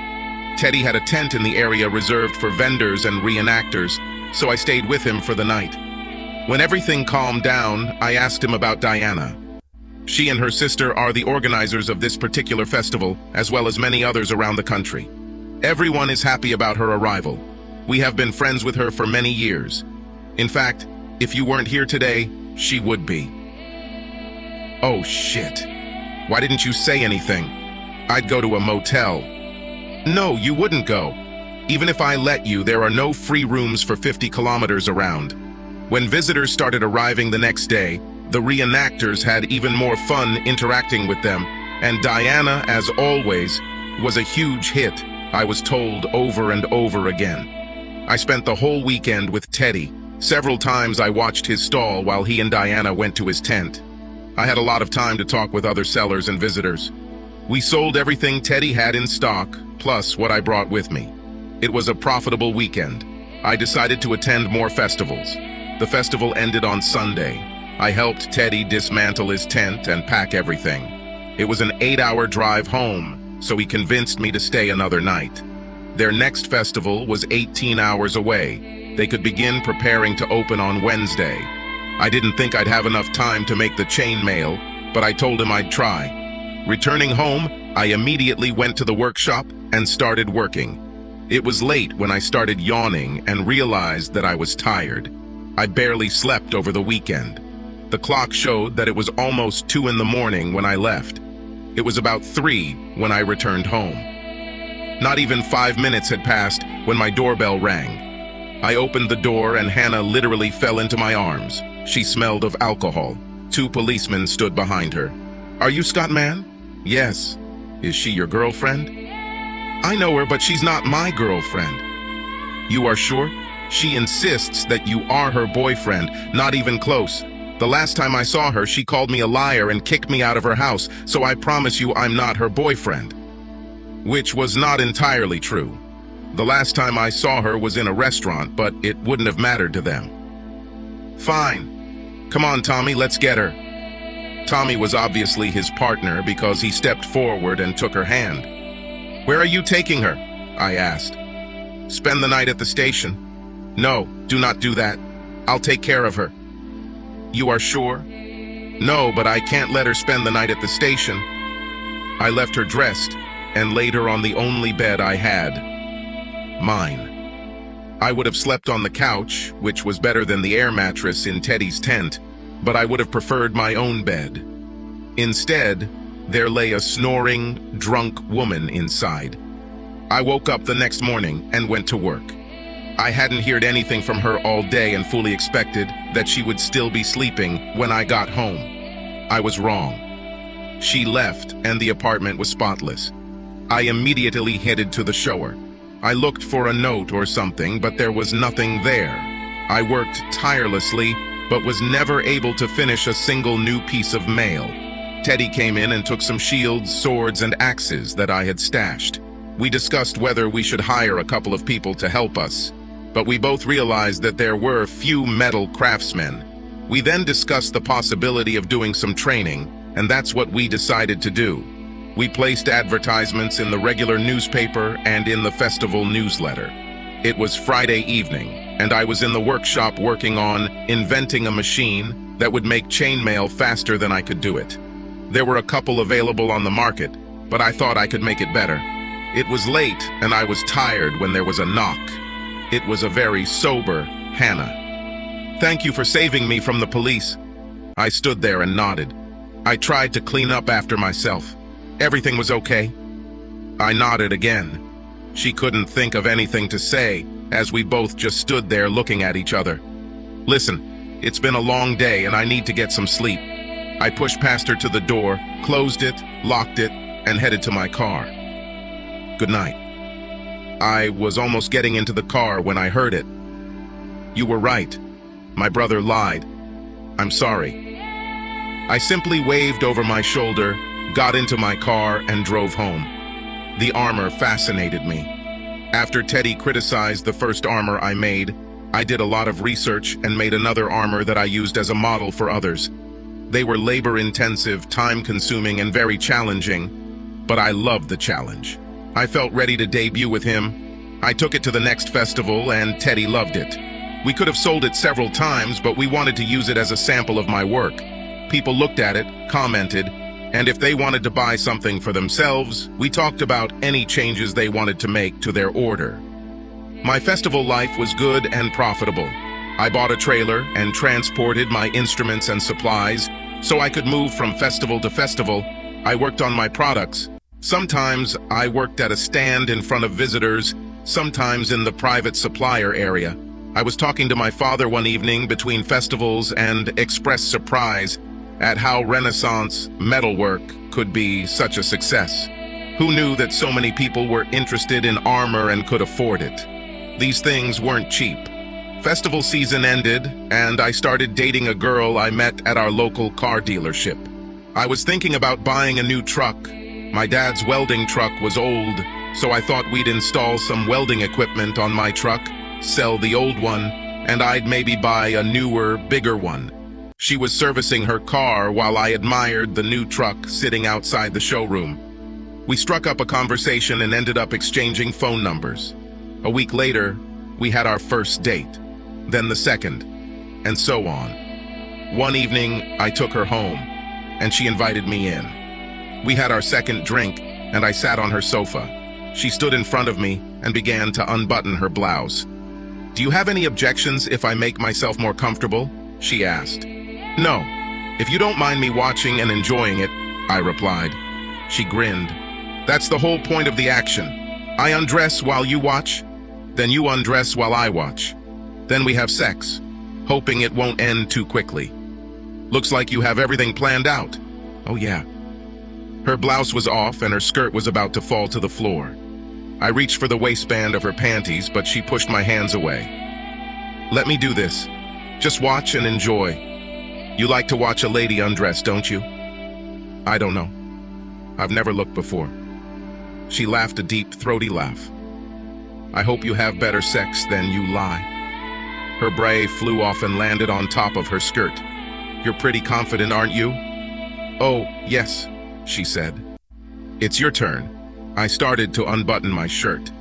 Teddy had a tent in the area reserved for vendors and reenactors, so I stayed with him for the night. When everything calmed down, I asked him about Diana. She and her sister are the organizers of this particular festival, as well as many others around the country. Everyone is happy about her arrival. We have been friends with her for many years. In fact, if you weren't here today, she would be. Oh shit. Why didn't you say anything? I'd go to a motel. No, you wouldn't go. Even if I let you, there are no free rooms for 50 kilometers around. When visitors started arriving the next day, the reenactors had even more fun interacting with them, and Diana, as always, was a huge hit, I was told over and over again. I spent the whole weekend with Teddy. Several times I watched his stall while he and Diana went to his tent. I had a lot of time to talk with other sellers and visitors. We sold everything Teddy had in stock, plus what I brought with me. It was a profitable weekend. I decided to attend more festivals. The festival ended on Sunday. I helped Teddy dismantle his tent and pack everything. It was an 8-hour drive home, so he convinced me to stay another night. Their next festival was 18 hours away. They could begin preparing to open on Wednesday. I didn't think I'd have enough time to make the chainmail, but I told him I'd try. Returning home, I immediately went to the workshop and started working. It was late when I started yawning and realized that I was tired. I barely slept over the weekend. The clock showed that it was almost 2 in the morning when I left. It was about 3 when I returned home. Not even 5 minutes had passed when my doorbell rang. I opened the door and Hannah literally fell into my arms. She smelled of alcohol. 2 policemen stood behind her. Are you Scott Man? Yes. Is she your girlfriend? I know her, but she's not my girlfriend. You are sure? She insists that you are her boyfriend, not even close. The last time I saw her, she called me a liar and kicked me out of her house, so I promise you I'm not her boyfriend. Which was not entirely true. The last time I saw her was in a restaurant, but it wouldn't have mattered to them. Fine. Come on, Tommy, let's get her. Tommy was obviously his partner because he stepped forward and took her hand. Where are you taking her? I asked. Spend the night at the station. No, do not do that. I'll take care of her. You are sure? No, but I can't let her spend the night at the station. I left her dressed and laid her on the only bed I had. Mine. I would have slept on the couch, which was better than the air mattress in Teddy's tent, but I would have preferred my own bed. Instead, there lay a snoring, drunk woman inside. I woke up the next morning and went to work. I hadn't heard anything from her all day and fully expected that she would still be sleeping when I got home. I was wrong. She left and the apartment was spotless. I immediately headed to the shower. I looked for a note or something, but there was nothing there. I worked tirelessly, but was never able to finish a single new piece of mail. Teddy came in and took some shields, swords, and axes that I had stashed. We discussed whether we should hire a couple of people to help us, but we both realized that there were few metal craftsmen. We then discussed the possibility of doing some training, and that's what we decided to do. We placed advertisements in the regular newspaper and in the festival newsletter. It was Friday evening, and I was in the workshop working on inventing a machine that would make chainmail faster than I could do it. There were a couple available on the market, but I thought I could make it better. It was late, and I was tired when there was a knock. It was a very sober Hannah. "Thank you for saving me from the police." I stood there and nodded. I tried to clean up after myself. "Everything was okay?" I nodded again. She couldn't think of anything to say, as we both just stood there looking at each other. "Listen, it's been a long day and I need to get some sleep." I pushed past her to the door, closed it, locked it, and headed to my car. "Good night." I was almost getting into the car when I heard it. "You were right. My brother lied. I'm sorry." I simply waved over my shoulder, got into my car, and drove home. The armor fascinated me. After Teddy criticized the first armor I made, I did a lot of research and made another armor that I used as a model for others. They were labor-intensive, time-consuming, and very challenging, but I loved the challenge. I felt ready to debut with him. I took it to the next festival, and Teddy loved it. We could have sold it several times, but we wanted to use it as a sample of my work. People looked at it, commented, and if they wanted to buy something for themselves, we talked about any changes they wanted to make to their order. My festival life was good and profitable. I bought a trailer and transported my instruments and supplies so I could move from festival to festival. I worked on my products. Sometimes I worked at a stand in front of visitors, sometimes in the private supplier area. I was talking to my father one evening between festivals and expressed surprise at how Renaissance metalwork could be such a success. Who knew that so many people were interested in armor and could afford it? These things weren't cheap. Festival season ended, and I started dating a girl I met at our local car dealership. I was thinking about buying a new truck. My dad's welding truck was old, so I thought we'd install some welding equipment on my truck, sell the old one, and I'd maybe buy a newer, bigger one. She was servicing her car while I admired the new truck sitting outside the showroom. We struck up a conversation and ended up exchanging phone numbers. A week later, we had our first date, then the second, and so on. One evening, I took her home, and she invited me in. We had our second drink, and I sat on her sofa. She stood in front of me and began to unbutton her blouse. "Do you have any objections if I make myself more comfortable?" she asked. "No, if you don't mind me watching and enjoying it," I replied. She grinned. "That's the whole point of the action. I undress while you watch, then you undress while I watch. Then we have sex, hoping it won't end too quickly. Looks like you have everything planned out." "Oh yeah." Her blouse was off and her skirt was about to fall to the floor. I reached for the waistband of her panties, but she pushed my hands away. "Let me do this. Just watch and enjoy. You like to watch a lady undress, don't you?" "I don't know. I've never looked before." She laughed a deep, throaty laugh. "I hope you have better sex than you lie." Her braid flew off and landed on top of her skirt. "You're pretty confident, aren't you?" "Oh, yes," she said. "It's your turn." I started to unbutton my shirt.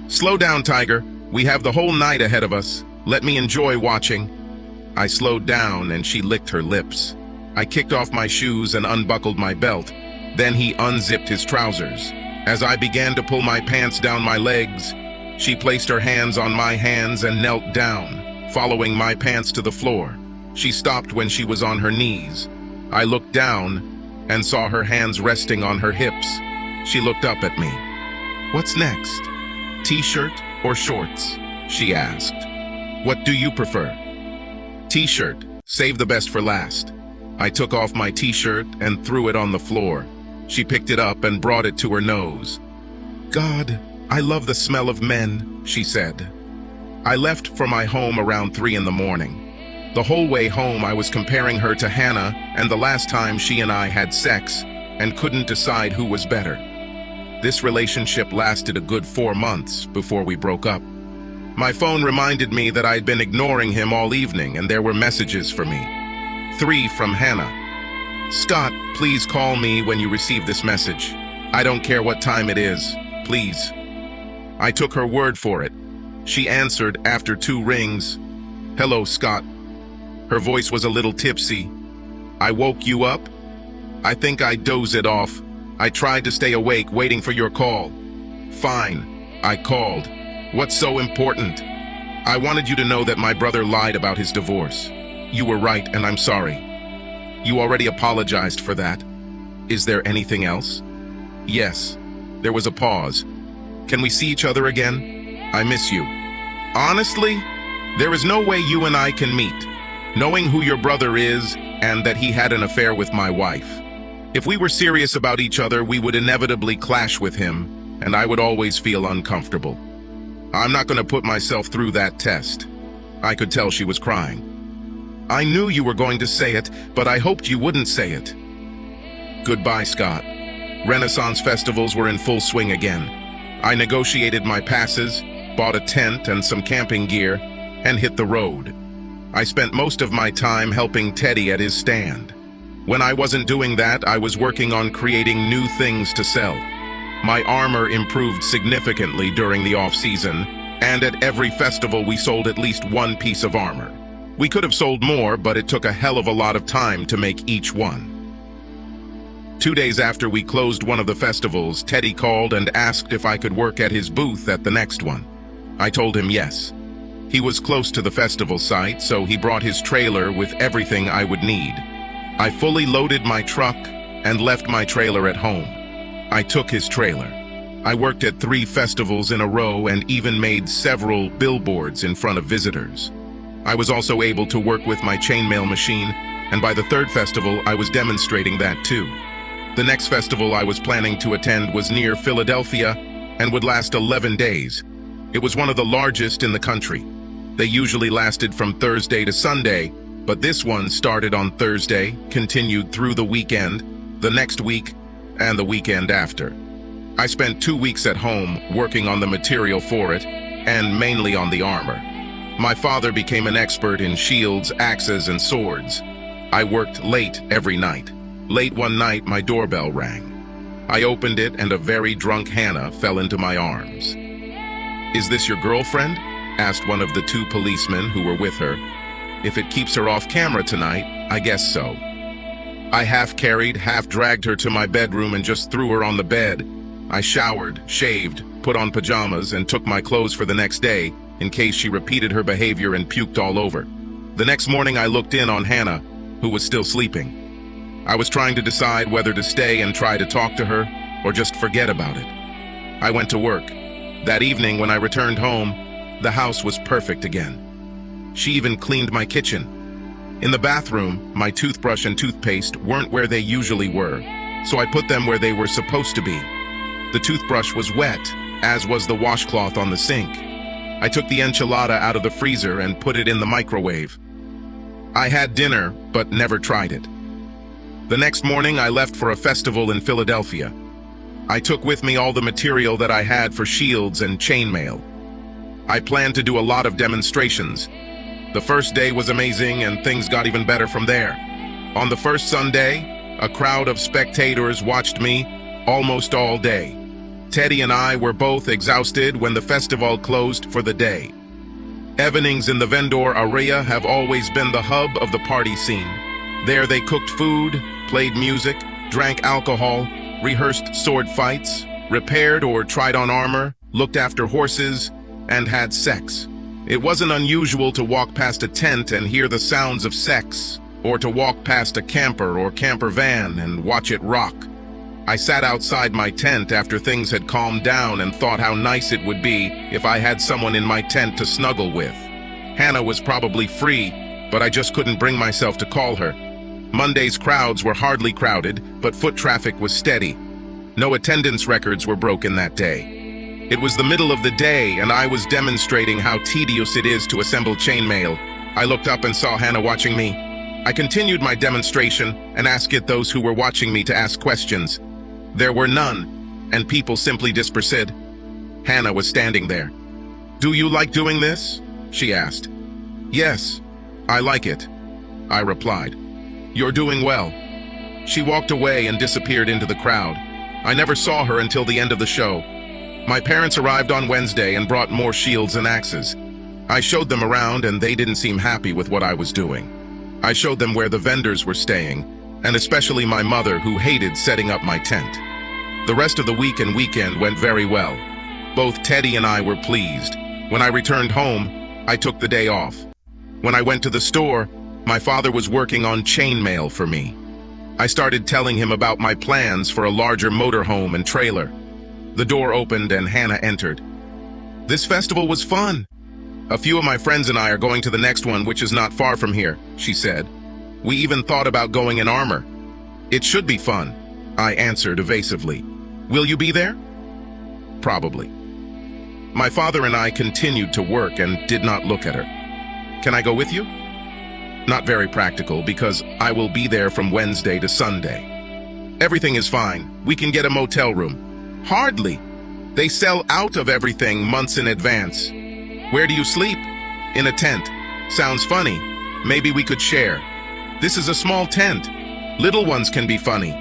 "Slow down, Tiger. We have the whole night ahead of us. Let me enjoy watching." I slowed down and she licked her lips. I kicked off my shoes and unbuckled my belt. Then he unzipped his trousers. As I began to pull my pants down my legs, she placed her hands on my hands and knelt down, following my pants to the floor. She stopped when she was on her knees. I looked down and saw her hands resting on her hips. She looked up at me. "What's next?" T-shirt or shorts?" she asked. "What do you prefer?" "T-shirt. Save the best for last." I took off my t-shirt and threw it on the floor. She picked it up and brought it to her nose. "God, I love the smell of men," she said. I left for my home around 3 in the morning. The whole way home I was comparing her to Hannah and the last time she and I had sex, and couldn't decide who was better. This relationship lasted a good 4 months before we broke up. My phone reminded me that I'd been ignoring him all evening and there were messages for me. 3 from Hannah. "Scott, please call me when you receive this message. I don't care what time it is. Please." I took her word for it. She answered after 2 rings. "Hello, Scott." Her voice was a little tipsy. "I woke you up?" "I think I dozed it off. I tried to stay awake waiting for your call." "Fine." I called. "What's so important?" "I wanted you to know that my brother lied about his divorce. You were right, and I'm sorry." "You already apologized for that. Is there anything else?" "Yes." There was a pause. "Can we see each other again? I miss you." "Honestly, there is no way you and I can meet, knowing who your brother is and that he had an affair with my wife. If we were serious about each other, we would inevitably clash with him, and I would always feel uncomfortable. I'm not going to put myself through that test." I could tell she was crying. "I knew you were going to say it, but I hoped you wouldn't say it." Goodbye, Scott. Renaissance festivals were in full swing again. I negotiated my passes, bought a tent and some camping gear, and hit the road. I spent most of my time helping Teddy at his stand. When I wasn't doing that, I was working on creating new things to sell. My armor improved significantly during the off-season, and at every festival we sold at least 1 piece of armor. We could have sold more, but it took a hell of a lot of time to make each one. 2 days after we closed one of the festivals, Teddy called and asked if I could work at his booth at the next one. I told him yes. He was close to the festival site, so he brought his trailer with everything I would need. I fully loaded my truck and left my trailer at home. I took his trailer. I worked at 3 festivals in a row and even made several billboards in front of visitors. I was also able to work with my chainmail machine, and by the 3rd festival, I was demonstrating that too. The next festival I was planning to attend was near Philadelphia and would last 11 days. It was one of the largest in the country. They usually lasted from Thursday to Sunday, but this one started on Thursday, continued through the weekend, the next week, and the weekend after. I spent 2 weeks at home working on the material for it, and mainly on the armor. My father became an expert in shields, axes, and swords. I worked late every night. Late one night, my doorbell rang. I opened it, and a very drunk Hannah fell into my arms. "Is this your girlfriend?" asked one of the 2 policemen who were with her. "If it keeps her off camera tonight, I guess so." I half carried, half dragged her to my bedroom and just threw her on the bed. I showered, shaved, put on pajamas, and took my clothes for the next day, in case she repeated her behavior and puked all over. The next morning I looked in on Hannah, who was still sleeping. I was trying to decide whether to stay and try to talk to her, or just forget about it. I went to work. That evening when I returned home, the house was perfect again. She even cleaned my kitchen. In the bathroom, my toothbrush and toothpaste weren't where they usually were, so I put them where they were supposed to be. The toothbrush was wet, as was the washcloth on the sink. I took the enchilada out of the freezer and put it in the microwave. I had dinner, but never tried it. The next morning, I left for a festival in Philadelphia. I took with me all the material that I had for shields and chainmail. I planned to do a lot of demonstrations. The first day was amazing, and things got even better from there. On the first Sunday, a crowd of spectators watched me almost all day. Teddy and I were both exhausted when the festival closed for the day. Evenings in the vendor area have always been the hub of the party scene. There they cooked food, played music, drank alcohol, rehearsed sword fights, repaired or tried on armor, looked after horses, and had sex. It wasn't unusual to walk past a tent and hear the sounds of sex, or to walk past a camper or camper van and watch it rock. I sat outside my tent after things had calmed down and thought how nice it would be if I had someone in my tent to snuggle with. Hannah was probably free, but I just couldn't bring myself to call her. Monday's crowds were hardly crowded, but foot traffic was steady. No attendance records were broken that day. It was the middle of the day, and I was demonstrating how tedious it is to assemble chainmail. I looked up and saw Hannah watching me. I continued my demonstration and asked those who were watching me to ask questions. There were none, and people simply dispersed. Hannah was standing there. "Do you like doing this?" she asked. "Yes, I like it," I replied. "You're doing well." She walked away and disappeared into the crowd. I never saw her until the end of the show. My parents arrived on Wednesday and brought more shields and axes. I showed them around and they didn't seem happy with what I was doing. I showed them where the vendors were staying, and especially my mother, who hated setting up my tent. The rest of the week and weekend went very well. Both Teddy and I were pleased. When I returned home, I took the day off. When I went to the store, my father was working on chainmail for me. I started telling him about my plans for a larger motorhome and trailer. The door opened and Hannah entered. "This festival was fun. A few of my friends and I are going to the next one, which is not far from here," she said. "We even thought about going in armor." "It should be fun," I answered evasively. "Will you be there?" "Probably." My father and I continued to work and did not look at her. "Can I go with you?" "Not very practical, because I will be there from Wednesday to Sunday." "Everything is fine. We can get a motel room." "Hardly. They sell out of everything months in advance." "Where do you sleep?" "In a tent." "Sounds funny. Maybe we could share." "This is a small tent. Little ones can be funny."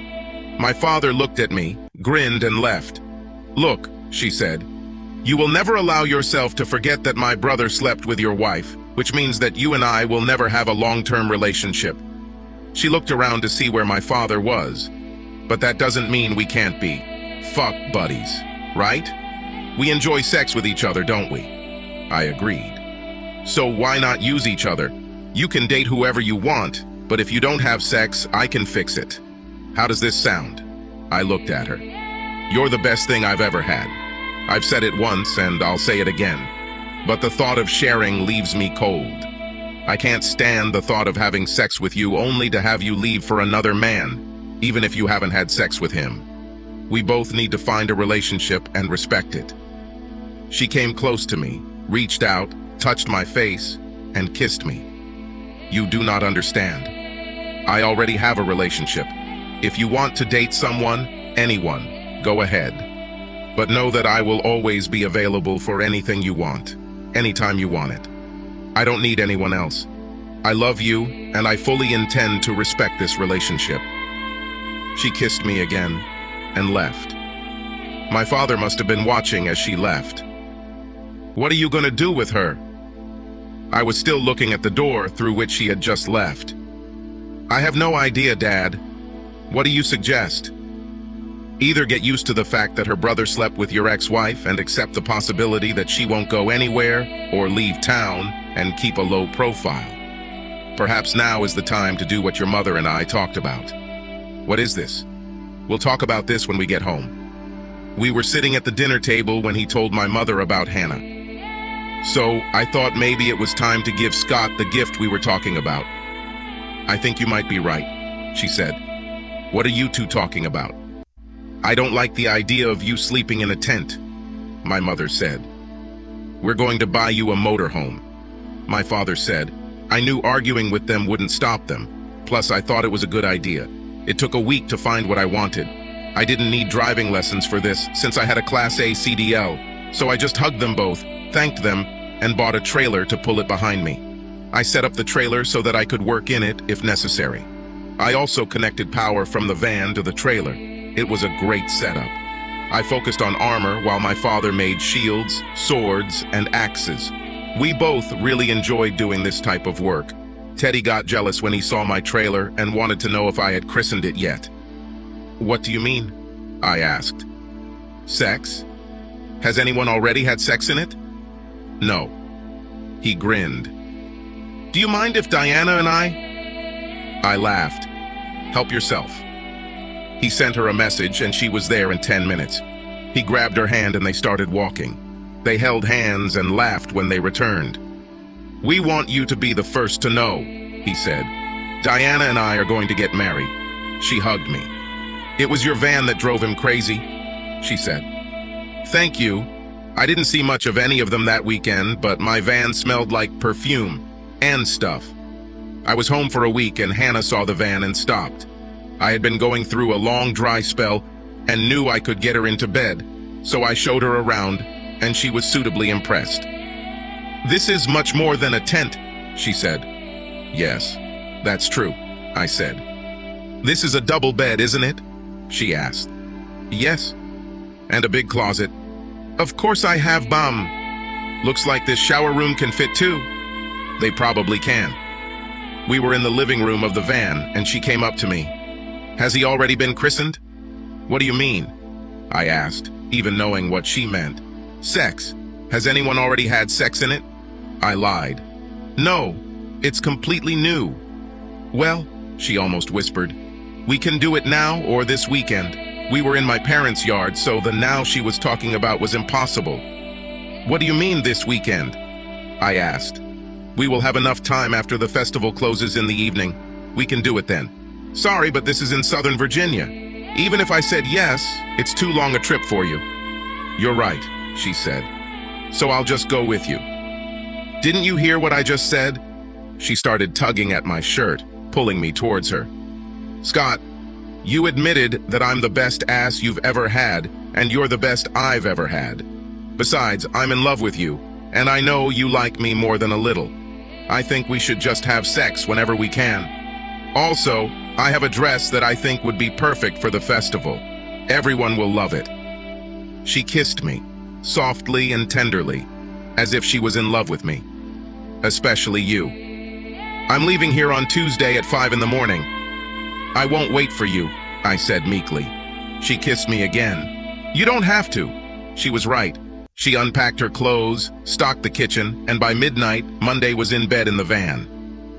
My father looked at me, grinned, and left. "Look," she said, "you will never allow yourself to forget that my brother slept with your wife, which means that you and I will never have a long-term relationship." She looked around to see where my father was. "But that doesn't mean we can't be fuck buddies, right? We enjoy sex with each other, don't we?" I agreed. "So why not use each other? You can date whoever you want, but if you don't have sex, I can fix it. How does this sound?" I looked at her. "You're the best thing I've ever had. I've said it once and I'll say it again. But the thought of sharing leaves me cold. I can't stand the thought of having sex with you only to have you leave for another man, even if you haven't had sex with him. We both need to find a relationship and respect it." She came close to me, reached out, touched my face, and kissed me. "You do not understand. I already have a relationship. If you want to date someone, anyone, go ahead. But know that I will always be available for anything you want, anytime you want it. I don't need anyone else. I love you, and I fully intend to respect this relationship." She kissed me again and left. My father must have been watching as she left. "What are you going to do with her?" I was still looking at the door through which she had just left. "I have no idea, Dad. What do you suggest?" "Either get used to the fact that her brother slept with your ex-wife and accept the possibility that she won't go anywhere, or leave town and keep a low profile. Perhaps now is the time to do what your mother and I talked about." "What is this?" "We'll talk about this when we get home." We were sitting at the dinner table when he told my mother about Hannah. "So I thought maybe it was time to give Scott the gift we were talking about." "I think you might be right," she said. "What are you two talking about?" "I don't like the idea of you sleeping in a tent," my mother said. "We're going to buy you a motorhome," my father said. I knew arguing with them wouldn't stop them. Plus, I thought it was a good idea. It took a week to find what I wanted. I didn't need driving lessons for this since I had a Class A CDL, so I just hugged them both, thanked them, and bought a trailer to pull it behind me. I set up the trailer so that I could work in it if necessary. I also connected power from the van to the trailer. It was a great setup. I focused on armor while my father made shields, swords, and axes. We both really enjoyed doing this type of work. Teddy got jealous when he saw my trailer and wanted to know if I had christened it yet. "What do you mean?" I asked. "Sex? Has anyone already had sex in it?" "No." He grinned. "Do you mind if Diana and I laughed. "Help yourself." He sent her a message and she was there in 10 minutes. He grabbed her hand and they started walking. They held hands and laughed when they returned. "We want you to be the first to know," he said. "Diana and I are going to get married." She hugged me. "It was your van that drove him crazy," she said. "Thank you. I didn't see much of any of them that weekend, but my van smelled like perfume and stuff." I was home for a week and Hannah saw the van and stopped. I had been going through a long dry spell and knew I could get her into bed, so I showed her around and she was suitably impressed. "This is much more than a tent," she said. "Yes, that's true," I said. "This is a double bed, isn't it?" she asked. "Yes." "And a big closet?" "Of course I have, bum." "Looks like this shower room can fit too." "They probably can." We were in the living room of the van and she came up to me. "Has he already been christened?" "What do you mean?" I asked, even knowing what she meant. "Sex. Has anyone already had sex in it?" I lied. "No, it's completely new." "Well," she almost whispered, "we can do it now or this weekend." We were in my parents' yard, so the now she was talking about was impossible. "What do you mean this weekend?" I asked. "We will have enough time after the festival closes in the evening. We can do it then." "Sorry, but this is in Southern Virginia. Even if I said yes, it's too long a trip for you." "You're right," she said. "So I'll just go with you." "Didn't you hear what I just said?" She started tugging at my shirt, pulling me towards her. "Scott, you admitted that I'm the best ass you've ever had, and you're the best I've ever had. Besides, I'm in love with you, and I know you like me more than a little. I think we should just have sex whenever we can. Also, I have a dress that I think would be perfect for the festival. Everyone will love it." She kissed me, softly and tenderly, as if she was in love with me. "Especially you. I'm leaving here on Tuesday at 5 in the morning. "I won't wait for you," I said meekly. She kissed me again. "You don't have to." She was right. She unpacked her clothes, stocked the kitchen, and by midnight, Monday was in bed in the van.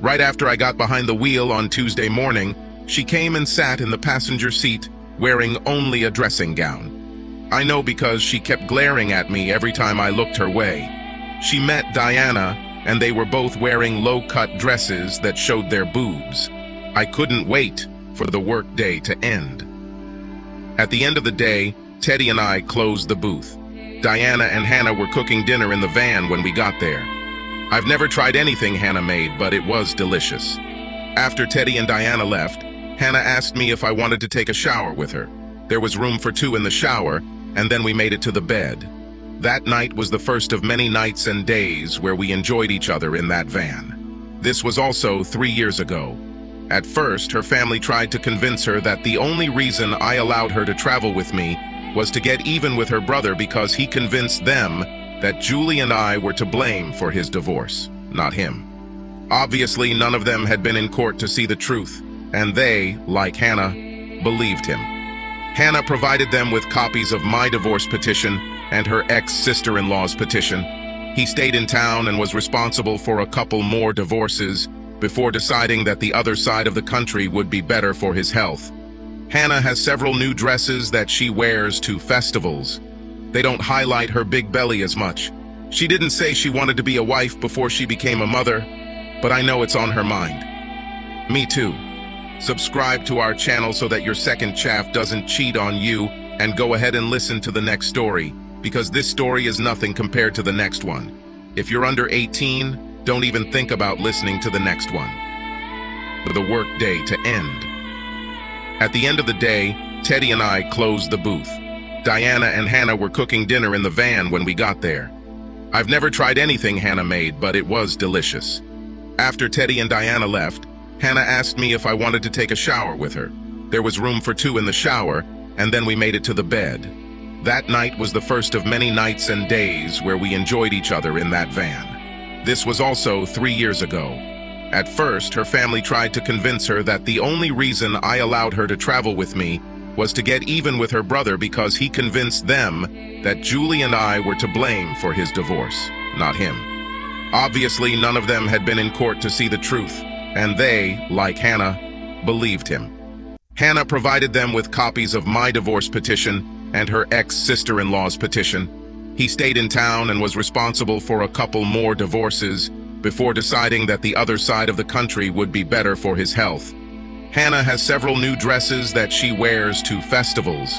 Right after I got behind the wheel on Tuesday morning, she came and sat in the passenger seat, wearing only a dressing gown. I know because she kept glaring at me every time I looked her way. She met Diana, and they were both wearing low-cut dresses that showed their boobs. I couldn't wait for the workday to end. At the end of the day, Teddy and I closed the booth. Diana and Hannah were cooking dinner in the van when we got there. I've never tried anything Hannah made, but it was delicious. After Teddy and Diana left, Hannah asked me if I wanted to take a shower with her. There was room for two in the shower, and then we made it to the bed. That night was the first of many nights and days where we enjoyed each other in that van. This was also 3 years ago. At first, her family tried to convince her that the only reason I allowed her to travel with me was to get even with her brother because he convinced them that Julie and I were to blame for his divorce, not him. Obviously, none of them had been in court to see the truth, and they, like Hannah, believed him. Hannah provided them with copies of my divorce petition and her ex-sister-in-law's petition. He stayed in town and was responsible for a couple more divorces before deciding that the other side of the country would be better for his health. Hannah has several new dresses that she wears to festivals. They don't highlight her big belly as much. She didn't say she wanted to be a wife before she became a mother, but I know it's on her mind. Me too. Subscribe to our channel so that your second chaff doesn't cheat on you, and go ahead and listen to the next story, because this story is nothing compared to the next one. If you're under 18, don't even think about listening to the next one. For the workday to end. At the end of the day, Teddy and I closed the booth. Diana and Hannah were cooking dinner in the van when we got there. I've never tried anything Hannah made, but it was delicious. After Teddy and Diana left, Hannah asked me if I wanted to take a shower with her. There was room for two in the shower, and then we made it to the bed. That night was the first of many nights and days where we enjoyed each other in that van. This was also 3 years ago. At first, her family tried to convince her that the only reason I allowed her to travel with me was to get even with her brother because he convinced them that Julie and I were to blame for his divorce, not him. Obviously, none of them had been in court to see the truth, and they, like Hannah, believed him. Hannah provided them with copies of my divorce petition and her ex-sister-in-law's petition. He stayed in town and was responsible for a couple more divorces before deciding that the other side of the country would be better for his health. Hannah has several new dresses that she wears to festivals.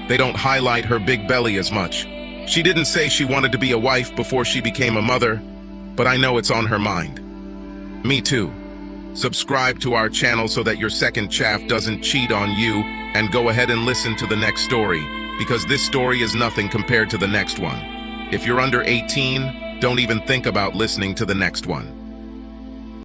They don't highlight her big belly as much. She didn't say she wanted to be a wife before she became a mother, but I know it's on her mind. Me too. Subscribe to our channel so that your second chaff doesn't cheat on you, and go ahead and listen to the next story, because this story is nothing compared to the next one. If you're under 18, don't even think about listening to the next one.